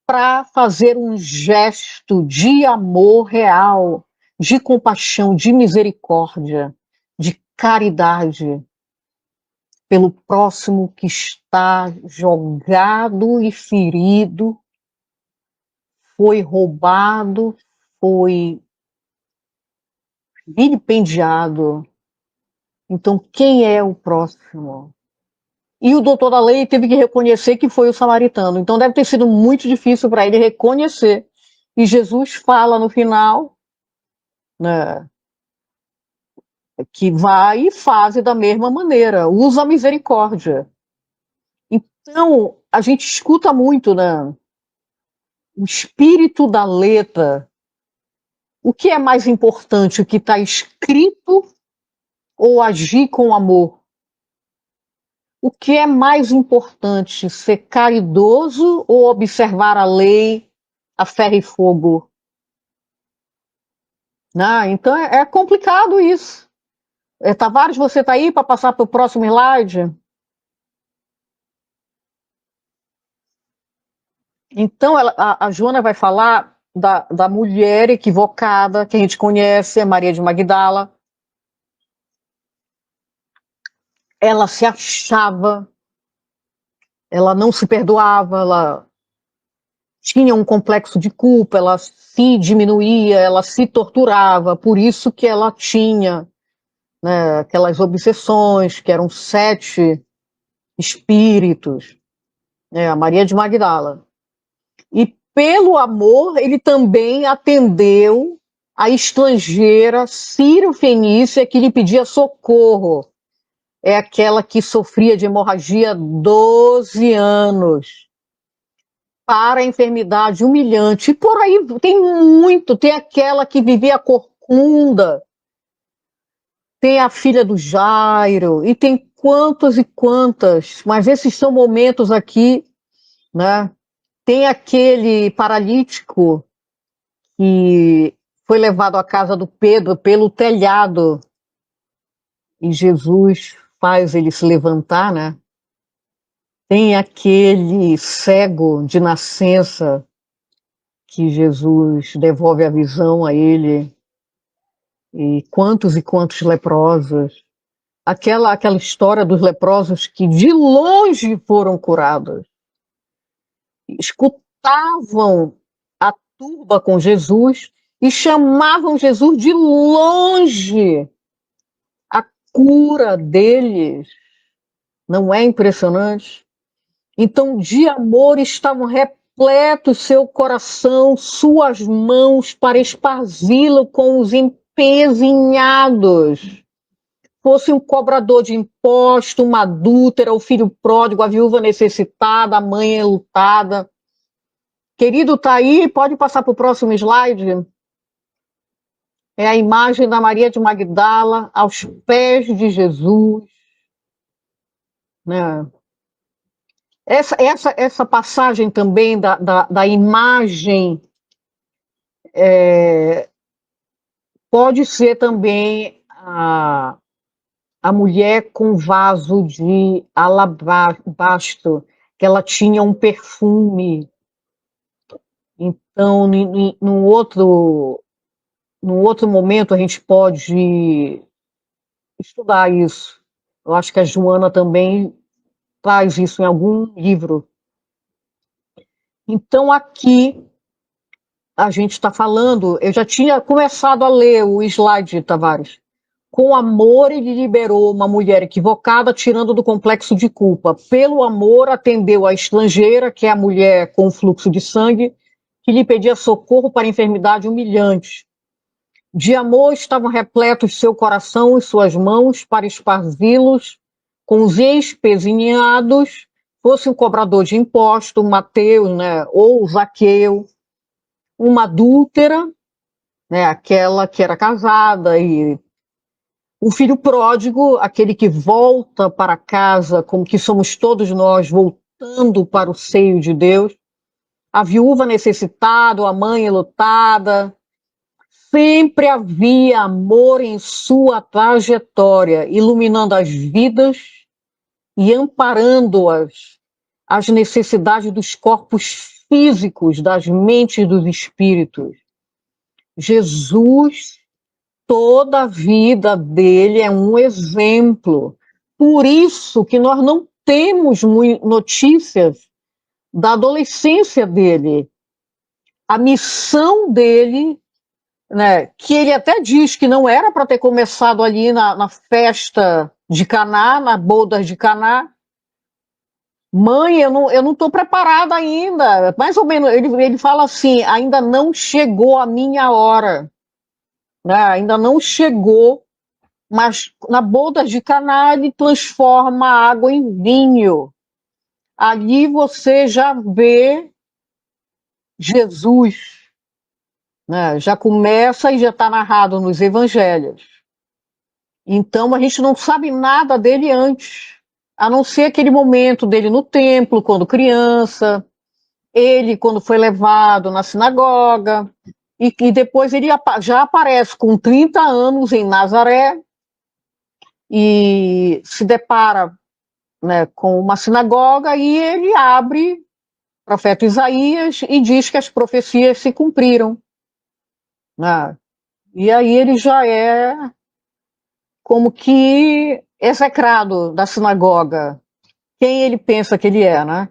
para fazer um gesto de amor real, de compaixão, de misericórdia, de caridade pelo próximo que está jogado e ferido, foi roubado, foi vilipendiado. Então, quem é o próximo? E o doutor da lei teve que reconhecer que foi o samaritano. Então, deve ter sido muito difícil para ele reconhecer. E Jesus fala no final, né, que vai e faz da mesma maneira, usa a misericórdia. Então, a gente escuta muito, né, o espírito da letra. O que é mais importante, o que está escrito ou agir com amor? O que é mais importante, ser caridoso ou observar a lei a ferro e fogo? Então é complicado isso. Tavares, você está aí para passar para o próximo slide? Então a Joana vai falar da mulher equivocada que a gente conhece, a Maria de Magdala. Ela se achava, ela não se perdoava, ela tinha um complexo de culpa, ela se diminuía, ela se torturava, por isso que ela tinha, né, aquelas obsessões, que eram 7 espíritos, né, a Maria de Magdala. E pelo amor, ele também atendeu a estrangeira sírio-fenícia que lhe pedia socorro. É aquela que sofria de hemorragia 12 anos. Para a enfermidade humilhante. E por aí tem aquela que vivia corcunda, tem a filha do Jairo, e tem quantas e quantas, mas esses são momentos aqui, né? Tem aquele paralítico que foi levado à casa do Pedro pelo telhado, e Jesus faz ele se levantar, né? Tem aquele cego de nascença que Jesus devolve a visão a ele, e quantos leprosos. Aquela história dos leprosos que de longe foram curados. Escutavam a turba com Jesus e chamavam Jesus de longe. A cura deles não é impressionante? Então, de amor estavam repletos seu coração, suas mãos para esparzi-lo com os empezinhados. Fosse um cobrador de imposto, uma adúltera, o filho pródigo, a viúva necessitada, a mãe enlutada. Querido, tá aí? Pode passar para o próximo slide? É a imagem da Maria de Magdala aos pés de Jesus, né? Essa passagem também da imagem pode ser também a mulher com vaso de alabastro, que ela tinha um perfume, Então, num outro momento, a gente pode estudar isso. Eu acho que a Joana também traz isso em algum livro. Então, aqui a gente está falando, eu já tinha começado a ler o slide, Tavares. Com amor, ele liberou uma mulher equivocada, tirando do complexo de culpa. Pelo amor, atendeu a estrangeira, que é a mulher com fluxo de sangue, que lhe pedia socorro para enfermidade humilhante. De amor estavam repletos seu coração e suas mãos para esparzi-los com os espezinhados, fosse um cobrador de impostos, Mateus, né, ou Zaqueu, uma adúltera, né, aquela que era casada, e o filho pródigo, aquele que volta para casa, como que somos todos nós, voltando para o seio de Deus, a viúva necessitada, a mãe enlutada. Sempre havia amor em sua trajetória, iluminando as vidas e amparando-as, as necessidades dos corpos físicos, das mentes e dos espíritos. Jesus, toda a vida dele é um exemplo. Por isso que nós não temos notícias da adolescência dele. A missão dele, né, que ele até diz que não era para ter começado ali na festa de Caná, na bodas de Caná. Mãe, eu não estou preparada ainda. Mais ou menos, ele fala assim, ainda não chegou a minha hora. Né? Ainda não chegou, mas na bodas de Caná ele transforma a água em vinho. Ali você já vê Jesus, né? Já começa e já está narrado nos evangelhos. Então a gente não sabe nada dele antes, a não ser aquele momento dele no templo, quando criança, ele quando foi levado na sinagoga, e depois ele já aparece com 30 anos em Nazaré e se depara, né, com uma sinagoga e ele abre o profeta Isaías e diz que as profecias se cumpriram. Né? E aí ele já é como que execrado da sinagoga. Quem ele pensa que ele é, né?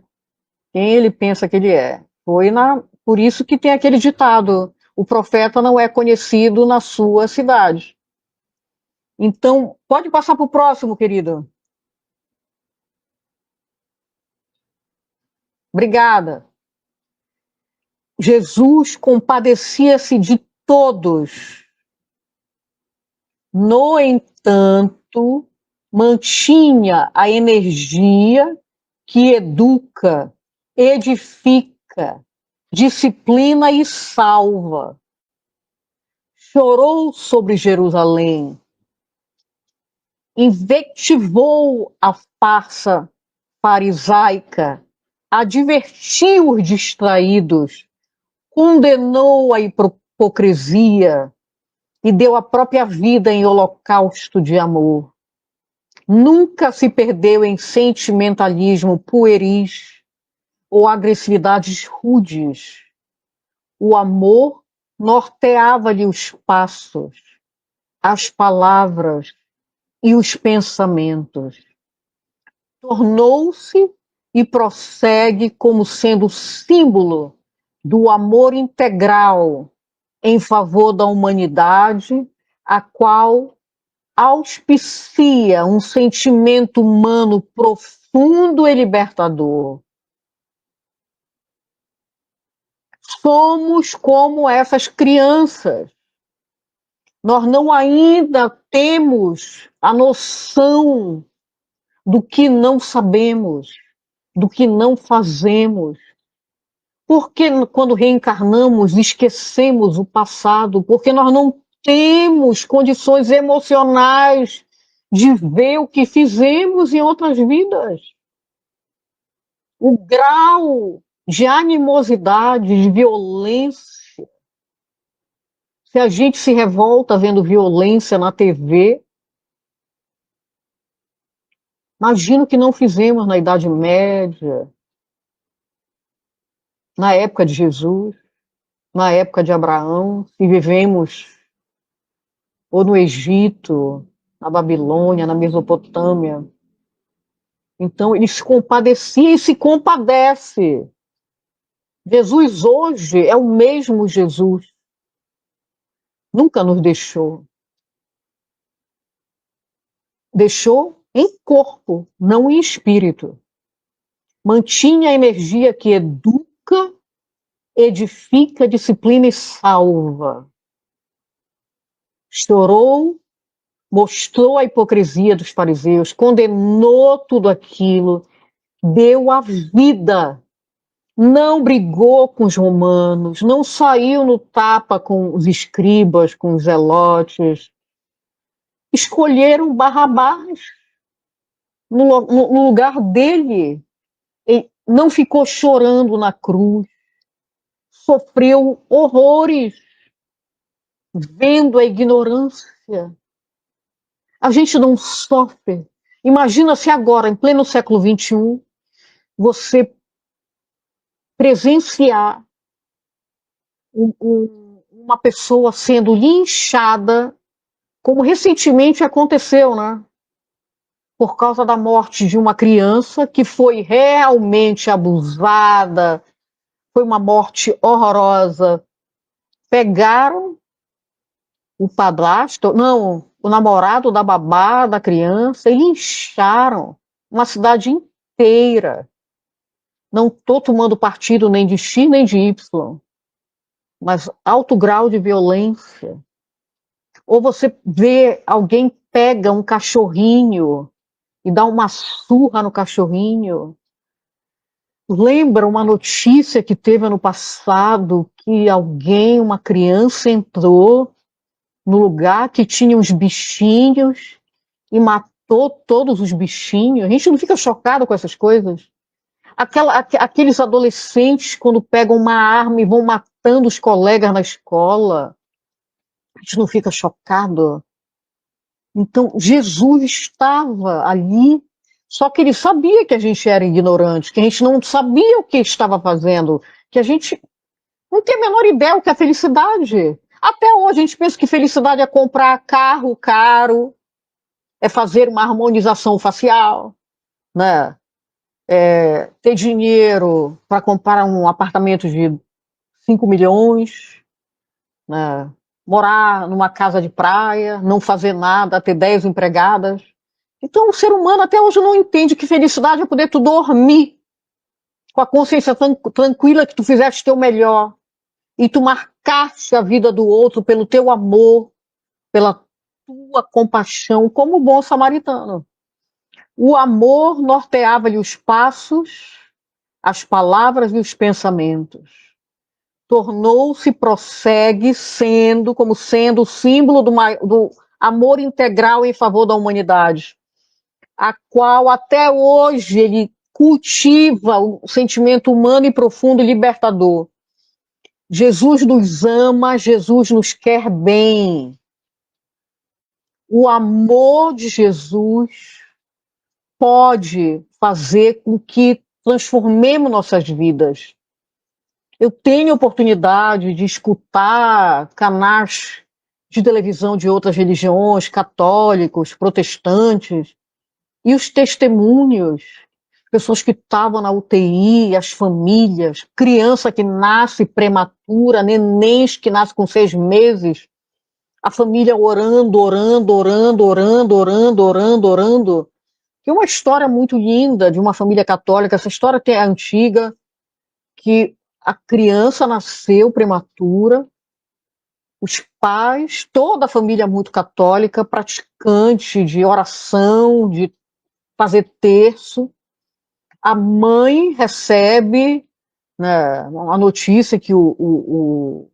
Quem ele pensa que ele é. Por isso que tem aquele ditado, o profeta não é conhecido na sua cidade. Então, pode passar para o próximo, querido. Obrigada. Jesus compadecia-se de todos. No entanto, mantinha a energia que educa, edifica, disciplina e salva. Chorou sobre Jerusalém, invectivou a farsa farisaica, advertiu os distraídos, condenou a hipocrisia e deu a própria vida em holocausto de amor. Nunca se perdeu em sentimentalismo pueris ou agressividades rudes. O amor norteava-lhe os passos, as palavras e os pensamentos. Tornou-se e prossegue como sendo símbolo do amor integral em favor da humanidade, a qual auspicia um sentimento humano profundo e libertador. Somos como essas crianças. Nós não ainda temos a noção do que não sabemos, do que não fazemos. Porque quando reencarnamos, esquecemos o passado, porque nós não temos condições emocionais de ver o que fizemos em outras vidas. O grau de animosidade, de violência. Se a gente se revolta vendo violência na TV, imagino que não fizemos na Idade Média, na época de Jesus. na época de Abraão, se vivemos ou no Egito, na Babilônia, na Mesopotâmia. Então, ele se compadecia e se compadece. Jesus hoje é o mesmo Jesus. Nunca nos deixou. Deixou em corpo, não em espírito. Mantinha a energia que educa, edifica, disciplina e salva. Chorou, mostrou a hipocrisia dos fariseus, condenou tudo aquilo, deu a vida. Não brigou com os romanos, não saiu no tapa com os escribas, com os zelotes. Escolheram Barrabás no lugar dele. Ele não ficou chorando na cruz, sofreu horrores, vendo a ignorância. A gente não sofre. Imagina se agora, em pleno século XXI, você presenciar uma pessoa sendo linchada, como recentemente aconteceu, né? Por causa da morte de uma criança que foi realmente abusada, foi uma morte horrorosa. Pegaram o padrasto, não, o namorado da babá da criança e lincharam uma cidade inteira. Não estou tomando partido nem de X nem de Y, mas alto grau de violência. Ou você vê alguém pega um cachorrinho e dá uma surra no cachorrinho. Lembra uma notícia que teve ano passado que alguém, uma criança, entrou no lugar que tinha os bichinhos e matou todos os bichinhos? A gente não fica chocado com essas coisas? Aqueles adolescentes, quando pegam uma arma e vão matando os colegas na escola, a gente não fica chocado? Então, Jesus estava ali, só que ele sabia que a gente era ignorante, que a gente não sabia o que estava fazendo, que a gente não tem a menor ideia o que é felicidade. Até hoje a gente pensa que felicidade é comprar carro caro, é fazer uma harmonização facial, né? É ter dinheiro para comprar um apartamento de 5 milhões, né? Morar numa casa de praia, não fazer nada, ter 10 empregadas. Então o ser humano até hoje não entende que felicidade é poder tu dormir com a consciência tranquila que tu fizeste teu melhor e tu marcaste a vida do outro pelo teu amor, pela tua compaixão, como o bom samaritano. O amor norteava-lhe os passos, as palavras e os pensamentos. Tornou-se, prossegue sendo, como sendo o símbolo do amor integral em favor da humanidade, a qual até hoje ele cultiva o sentimento humano e profundo e libertador. Jesus nos ama, Jesus nos quer bem. O amor de Jesus pode fazer com que transformemos nossas vidas. Eu tenho oportunidade de escutar canais de televisão de outras religiões, católicos, protestantes, e os testemunhos, pessoas que estavam na UTI, as famílias, criança que nasce prematura, nenéns que nascem com 6 meses, a família orando, orando, orando, orando, orando, orando, orando. Que é uma história muito linda de uma família católica. Essa história é antiga, que a criança nasceu prematura, os pais, toda a família muito católica, praticante de oração, de fazer terço. A mãe recebe, né, a notícia que o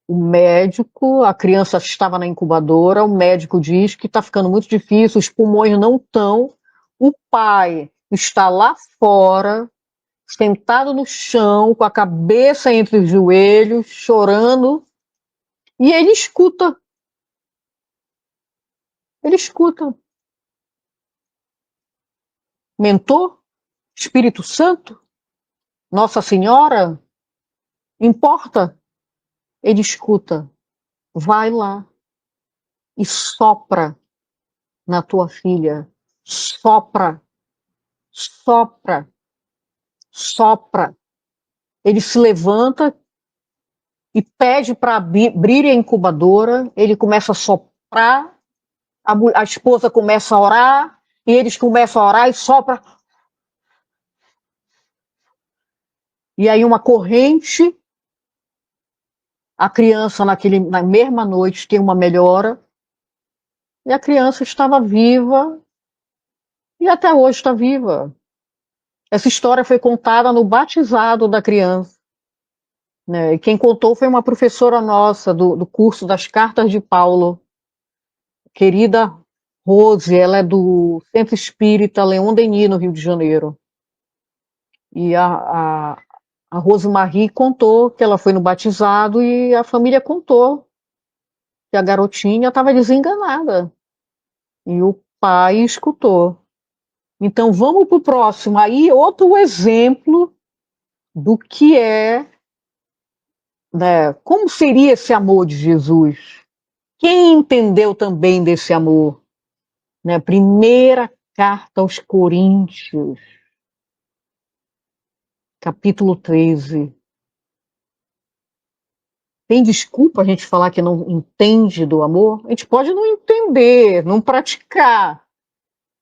médico, a criança estava na incubadora, o médico diz que está ficando muito difícil, os pulmões não estão. O pai está lá fora, sentado no chão, com a cabeça entre os joelhos, chorando, e ele escuta. Ele escuta. Mentor, Espírito Santo, Nossa Senhora, importa. ele escuta, vai lá e sopra na tua filha, sopra, sopra, sopra. Ele se levanta e pede para abrir a incubadora, ele começa a soprar, a esposa começa a orar, e eles começam a orar e sopra. E aí uma corrente, a criança na mesma noite tem uma melhora, e a criança estava viva, e até hoje está viva. Essa história foi contada no batizado da criança, né? E quem contou foi uma professora nossa do curso das Cartas de Paulo, querida Rose, ela é do Centro Espírita Leon Denis, no Rio de Janeiro. E a Rosemarie contou que ela foi no batizado e a família contou que a garotinha estava desenganada. E o pai escutou. Então vamos para o próximo. Aí outro exemplo do que é, né, como seria esse amor de Jesus. Quem entendeu também desse amor? Né? Primeira carta aos Coríntios, capítulo 13. Tem desculpa a gente falar que não entende do amor? A gente pode não entender, não praticar,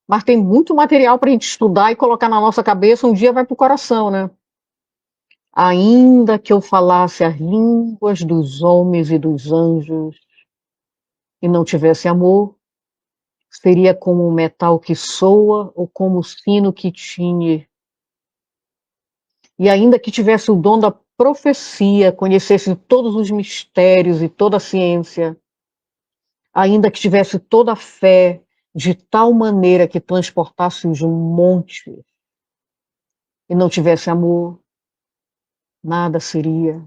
mas tem muito material para a gente estudar e colocar na nossa cabeça, um dia vai para o coração, né? Ainda que eu falasse as línguas dos homens e dos anjos e não tivesse amor, seria como um metal que soa ou como o sino que tine. E ainda que tivesse o dom da profecia, conhecesse todos os mistérios e toda a ciência, ainda que tivesse toda a fé, de tal maneira que transportasse os montes e não tivesse amor, nada seria.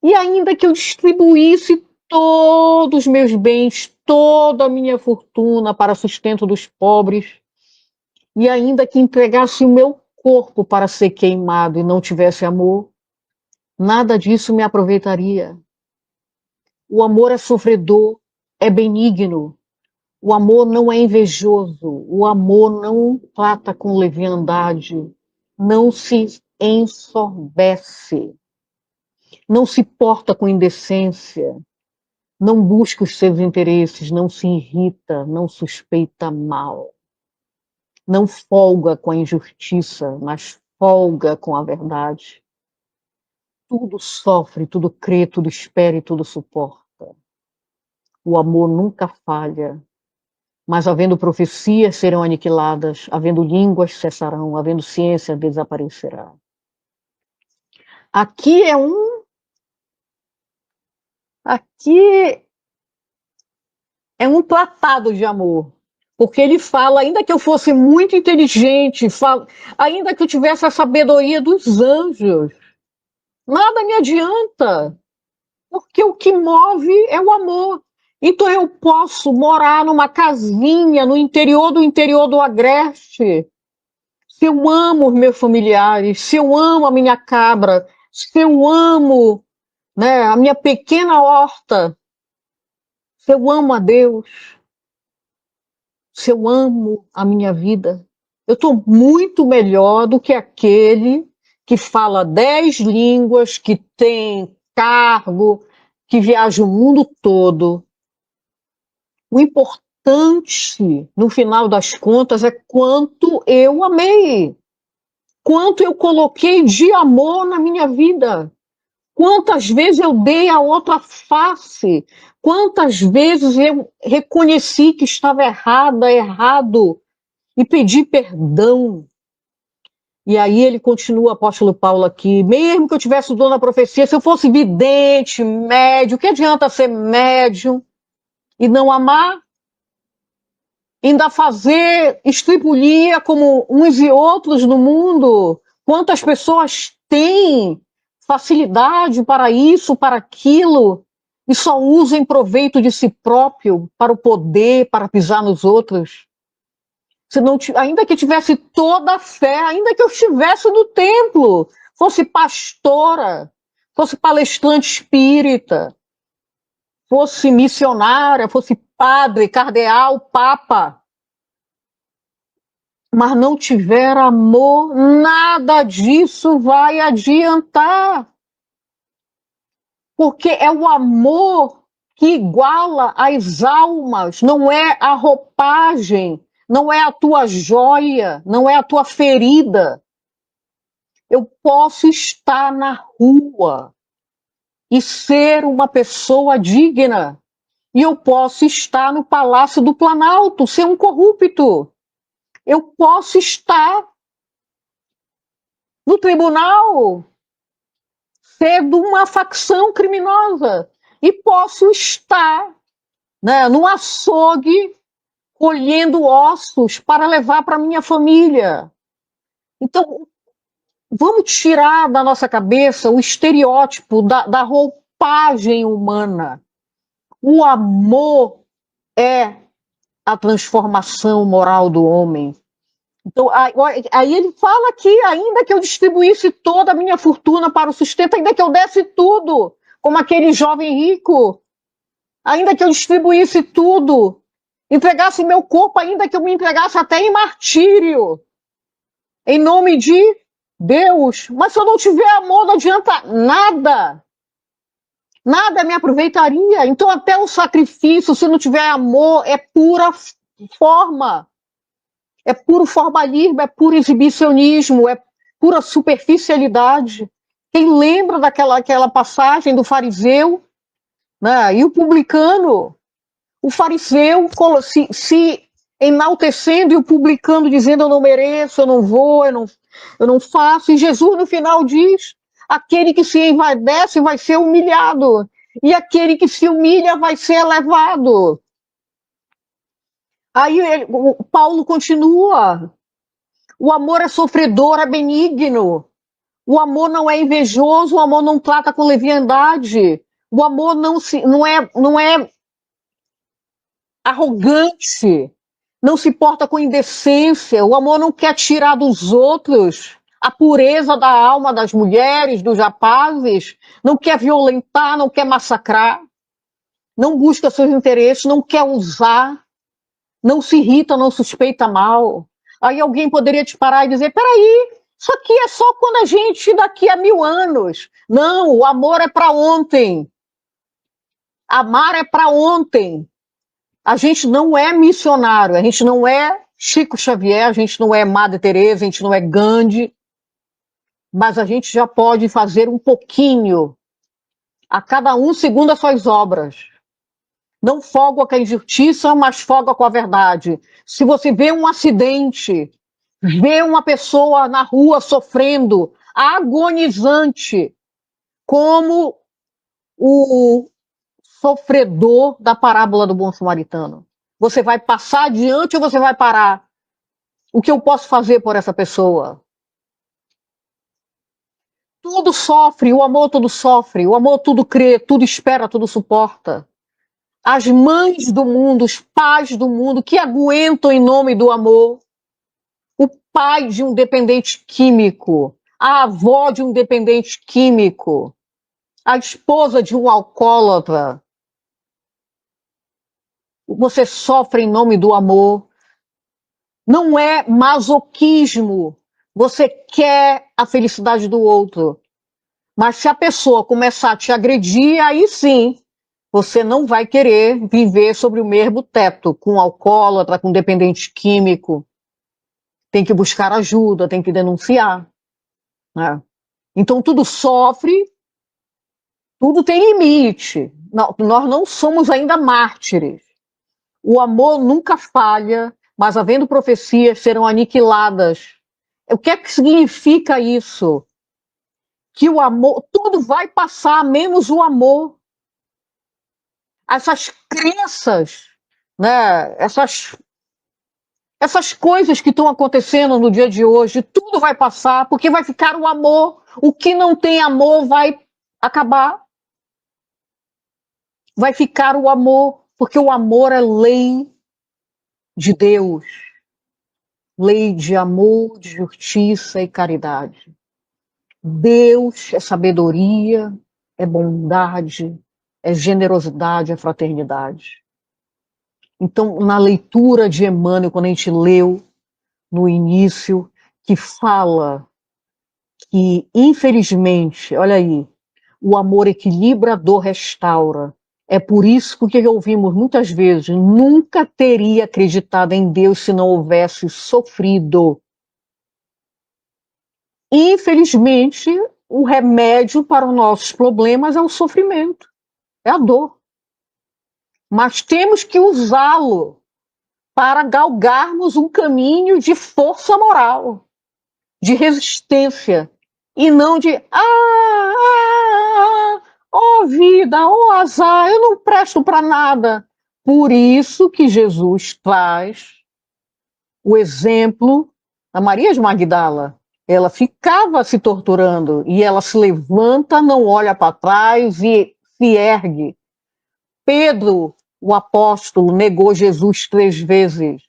E ainda que eu distribuísse todos os meus bens, toda a minha fortuna para sustento dos pobres, e ainda que entregasse o meu corpo para ser queimado e não tivesse amor, nada disso me aproveitaria. O amor é sofredor, é benigno. O amor não é invejoso, o amor não trata com leviandade, não se ensoberbece, não se porta com indecência, não busca os seus interesses, não se irrita, não suspeita mal, não folga com a injustiça, mas folga com a verdade. Tudo sofre, tudo crê, tudo espera e tudo suporta. O amor nunca falha. Mas havendo profecias serão aniquiladas, havendo línguas cessarão, havendo ciência desaparecerá. Aqui é um tratado de amor, porque ele fala, ainda que eu fosse muito inteligente, ainda que eu tivesse a sabedoria dos anjos, nada me adianta, porque o que move é o amor. Então eu posso morar numa casinha no interior do Agreste. Se eu amo os meus familiares, se eu amo a minha cabra, se eu amo, né, a minha pequena horta, se eu amo a Deus, se eu amo a minha vida, eu estou muito melhor do que aquele que fala 10 línguas, que tem cargo, que viaja o mundo todo. O importante, no final das contas, é quanto eu amei. Quanto eu coloquei de amor na minha vida. Quantas vezes eu dei a outra face. Quantas vezes eu reconheci que estava errada, errado, e pedi perdão. E aí ele continua, o apóstolo Paulo aqui, mesmo que eu tivesse o dom da profecia, se eu fosse vidente, médium, que adianta ser médium e não amar? Ainda fazer estripulia como uns e outros no mundo? Quantas pessoas têm facilidade para isso, para aquilo, e só usam em proveito de si próprio, para o poder, para pisar nos outros? Se não, ainda que tivesse toda a fé, ainda que eu estivesse no templo, fosse pastora, fosse palestrante espírita, fosse missionária, fosse padre, cardeal, papa, mas não tiver amor, nada disso vai adiantar. Porque é o amor que iguala as almas, não é a roupagem, não é a tua joia, não é a tua ferida. Eu posso estar na rua e ser uma pessoa digna. E eu posso estar no Palácio do Planalto, ser um corrupto. Eu posso estar no tribunal, ser de uma facção criminosa. E posso estar, né, no açougue, colhendo ossos para levar para minha família. Então, vamos tirar da nossa cabeça o estereótipo da roupagem humana. O amor é a transformação moral do homem. Então, aí ele fala que ainda que eu distribuísse toda a minha fortuna para o sustento, ainda que eu desse tudo, como aquele jovem rico, ainda que eu distribuísse tudo, entregasse meu corpo, ainda que eu me entregasse até em martírio, em nome de Deus, mas se eu não tiver amor, não adianta nada. Nada me aproveitaria. Então, até o sacrifício, se não tiver amor, é pura forma. É puro formalismo, é puro exibicionismo, é pura superficialidade. Quem lembra daquela passagem do fariseu, né, e o publicano? O fariseu se enaltecendo e o publicano dizendo: eu não mereço, eu não vou, eu não faço. E Jesus no final diz: aquele que se envaidece vai ser humilhado, e aquele que se humilha vai ser elevado. Aí o Paulo continua: o amor é sofredor, é benigno. O amor não é invejoso, o amor não trata com leviandade. O amor não é arrogante, não se porta com indecência. O amor não quer tirar dos outros a pureza da alma das mulheres, dos rapazes, não quer violentar, não quer massacrar, não busca seus interesses, não quer usar, não se irrita, não suspeita mal. Aí alguém poderia te parar e dizer: peraí, isso aqui é só quando a gente daqui a 1000 anos. Não, o amor é para ontem. Amar é para ontem. A gente não é missionário, a gente não é Chico Xavier, a gente não é Madre Teresa, a gente não é Gandhi, mas a gente já pode fazer um pouquinho, a cada um segundo as suas obras. Não folga com a injustiça, mas folga com a verdade. Se você vê um acidente, vê uma pessoa na rua sofrendo, agonizante, como o sofredor da parábola do bom samaritano. Você vai passar adiante ou você vai parar? O que eu posso fazer por essa pessoa? Tudo sofre, o amor tudo sofre, o amor tudo crê, tudo espera, tudo suporta. As mães do mundo, os pais do mundo que aguentam em nome do amor. O pai de um dependente químico, a avó de um dependente químico, a esposa de um alcoólatra. Você sofre em nome do amor. Não é masoquismo. Você quer a felicidade do outro. Mas se a pessoa começar a te agredir, aí sim, você não vai querer viver sobre o mesmo teto, com alcoólatra, com dependente químico. Tem que buscar ajuda, tem que denunciar. Né? Então tudo sofre, tudo tem limite. Nós não somos ainda mártires. O amor nunca falha, mas havendo profecias serão aniquiladas. O que é que significa isso? Que o amor, tudo vai passar, menos o amor. Essas crenças, né? Essas coisas que estão acontecendo no dia de hoje, tudo vai passar, porque vai ficar o amor. O que não tem amor vai acabar. Vai ficar o amor, porque o amor é lei de Deus. Lei de amor, de justiça e caridade. Deus é sabedoria, é bondade, é generosidade, é fraternidade. Então, na leitura de Emmanuel, quando a gente leu no início, que fala que, infelizmente, olha aí, o amor equilibra, a dor restaura. É por isso que ouvimos muitas vezes, nunca teria acreditado em Deus se não houvesse sofrido. Infelizmente, o remédio para os nossos problemas é o sofrimento, é a dor. Mas temos que usá-lo para galgarmos um caminho de força moral, de resistência, e não de ó vida, ó azar, eu não presto para nada. Por isso que Jesus traz o exemplo da Maria de Magdala. Ela ficava se torturando e ela se levanta, não olha para trás e se ergue. Pedro, o apóstolo, negou Jesus 3 vezes.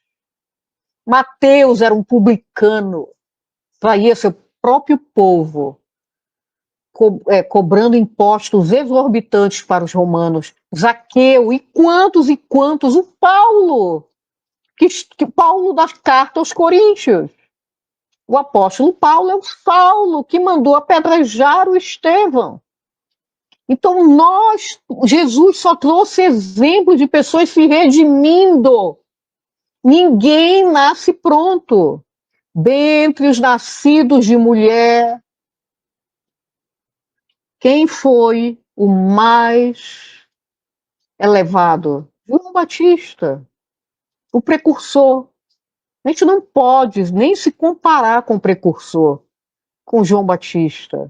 Mateus era um publicano, traía seu próprio povo, cobrando impostos exorbitantes para os romanos. Zaqueu e quantos, o Paulo, que Paulo das cartas aos Coríntios. O apóstolo Paulo é o Saulo que mandou apedrejar o Estevão. Então Jesus só trouxe exemplos de pessoas se redimindo. Ninguém nasce pronto. Dentre os nascidos de mulher, quem foi o mais elevado? João Batista, o precursor. A gente não pode nem se comparar com o precursor, com João Batista.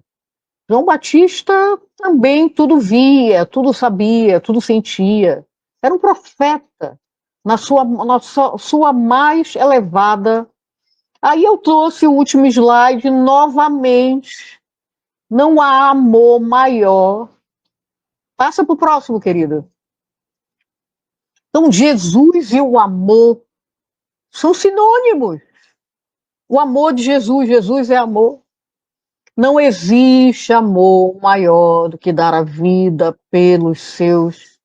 João Batista também tudo via, tudo sabia, tudo sentia. Era um profeta na sua mais elevada. Aí eu trouxe o último slide novamente. Não há amor maior. Passa para o próximo, querido. Então, Jesus e o amor são sinônimos. O amor de Jesus, Jesus é amor. Não existe amor maior do que dar a vida pelos seus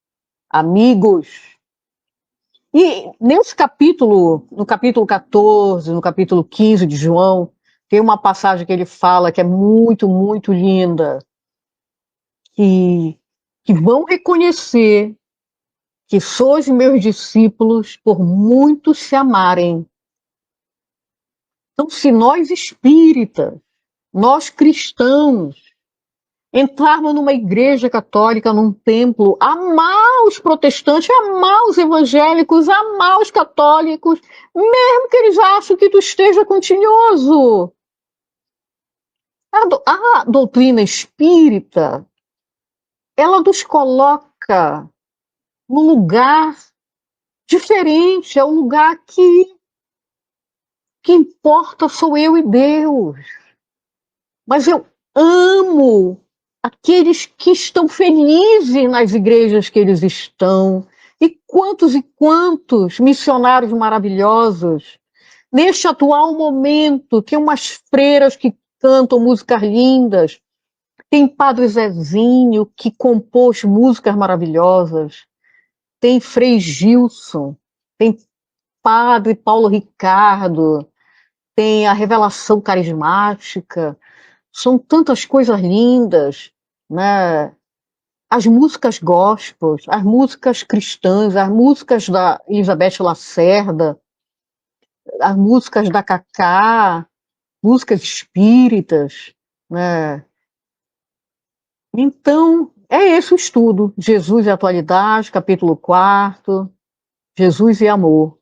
amigos. E nesse capítulo, no capítulo 14, no capítulo 15 de João, tem uma passagem que ele fala que é muito, muito linda, que vão reconhecer que sois meus discípulos por muitos se amarem. Então, se nós espíritas, nós cristãos, entrarmos numa igreja católica, num templo, amar os protestantes, amar os evangélicos, amar os católicos, mesmo que eles achem que tu esteja continuoso. A doutrina espírita, ela nos coloca num lugar diferente, é um lugar que importa sou eu e Deus. Mas eu amo aqueles que estão felizes nas igrejas que eles estão. E quantos missionários maravilhosos. Neste atual momento, tem umas freiras que cantam músicas lindas. Tem Padre Zezinho, que compôs músicas maravilhosas. Tem Frei Gilson. Tem Padre Paulo Ricardo. Tem a Revelação Carismática. São tantas coisas lindas, né? As músicas gospels, as músicas cristãs, as músicas da Elizabeth Lacerda, as músicas da Cacá, músicas espíritas, né? Então, é esse o estudo. Jesus e Atualidade, capítulo 4, Jesus e Amor.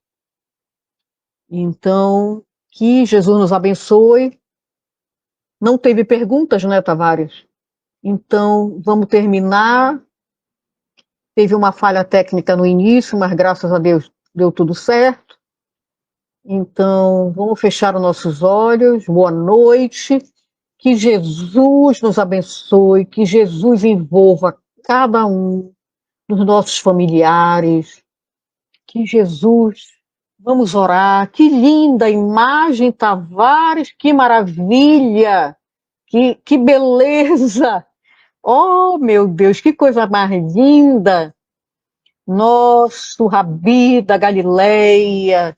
Então, que Jesus nos abençoe. Não teve perguntas, né, Tavares? Então, vamos terminar. Teve uma falha técnica no início, mas graças a Deus deu tudo certo. Então, vamos fechar os nossos olhos. Boa noite. Que Jesus nos abençoe, que Jesus envolva cada um dos nossos familiares. Que Jesus, vamos orar. Que linda imagem, Tavares, que maravilha. que beleza! Oh, meu Deus, que coisa mais linda! Nosso Rabi da Galileia,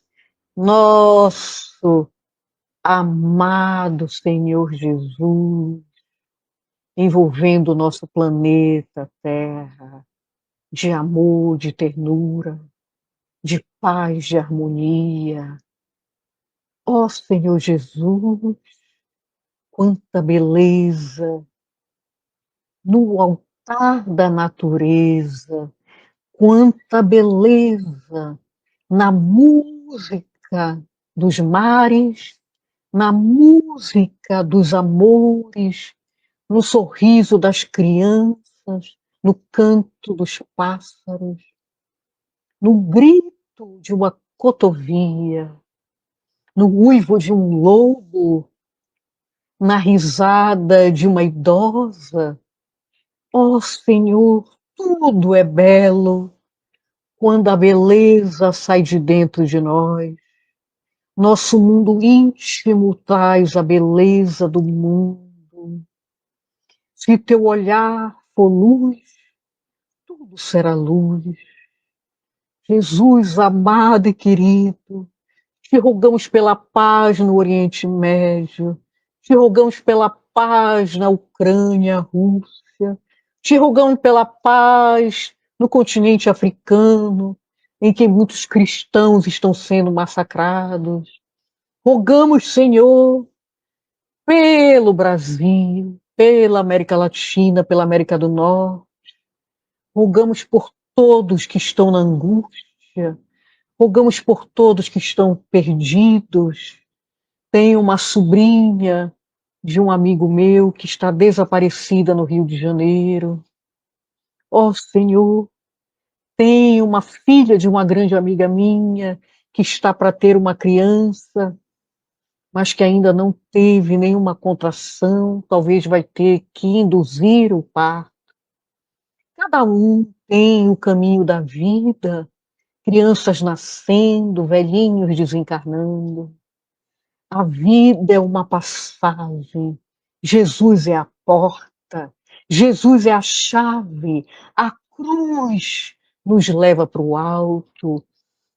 nosso amado Senhor Jesus, envolvendo o nosso planeta Terra, de amor, de ternura, de paz, de harmonia. Ó Senhor Jesus, quanta beleza no altar da natureza, quanta beleza na música dos mares, na música dos amores, no sorriso das crianças, no canto dos pássaros, no grito de uma cotovia, no uivo de um lobo, na risada de uma idosa. Ó Senhor, tudo é belo quando a beleza sai de dentro de nós. Nosso mundo íntimo traz a beleza do mundo. Se teu olhar for luz, tudo será luz. Jesus amado e querido, te rogamos pela paz no Oriente Médio, te rogamos pela paz na Ucrânia, Rússia, te rogamos pela paz no continente africano, em que muitos cristãos estão sendo massacrados. Rogamos, Senhor, pelo Brasil, pela América Latina, pela América do Norte. Rogamos por todos que estão na angústia. Rogamos por todos que estão perdidos. Tenho uma sobrinha de um amigo meu que está desaparecida no Rio de Janeiro. Ó Senhor, tenho uma filha de uma grande amiga minha que está para ter uma criança, mas que ainda não teve nenhuma contração, talvez vai ter que induzir o parto. Cada um tem o caminho da vida, crianças nascendo, velhinhos desencarnando. A vida é uma passagem, Jesus é a porta, Jesus é a chave, a cruz nos leva para o alto.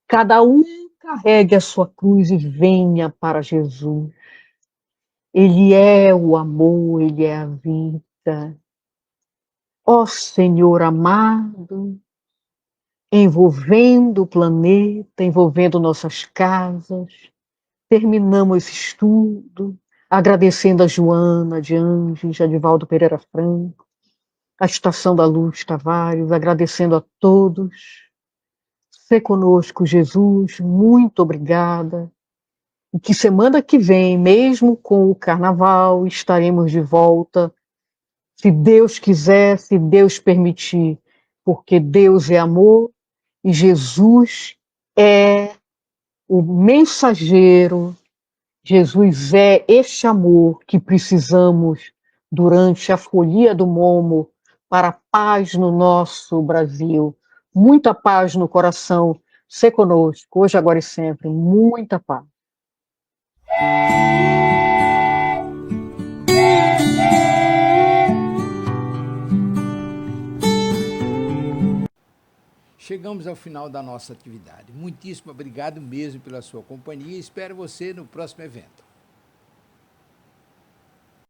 Cada um carregue a sua cruz e venha para Jesus. Ele é o amor, ele é a vida. Ó Senhor amado, envolvendo o planeta, envolvendo nossas casas, terminamos esse estudo, agradecendo a Joana de Anjos, a Divaldo Pereira Franco, a Estação da Luz Tavares, agradecendo a todos. Sê conosco, Jesus, muito obrigada. E que semana que vem, mesmo com o carnaval, estaremos de volta, se Deus quiser, se Deus permitir, porque Deus é amor e Jesus é o mensageiro, Jesus é este amor que precisamos durante a folia do Momo para a paz no nosso Brasil. Muita paz no coração, ser conosco, hoje, agora e sempre, muita paz. Chegamos ao final da nossa atividade. Muitíssimo obrigado mesmo pela sua companhia e espero você no próximo evento.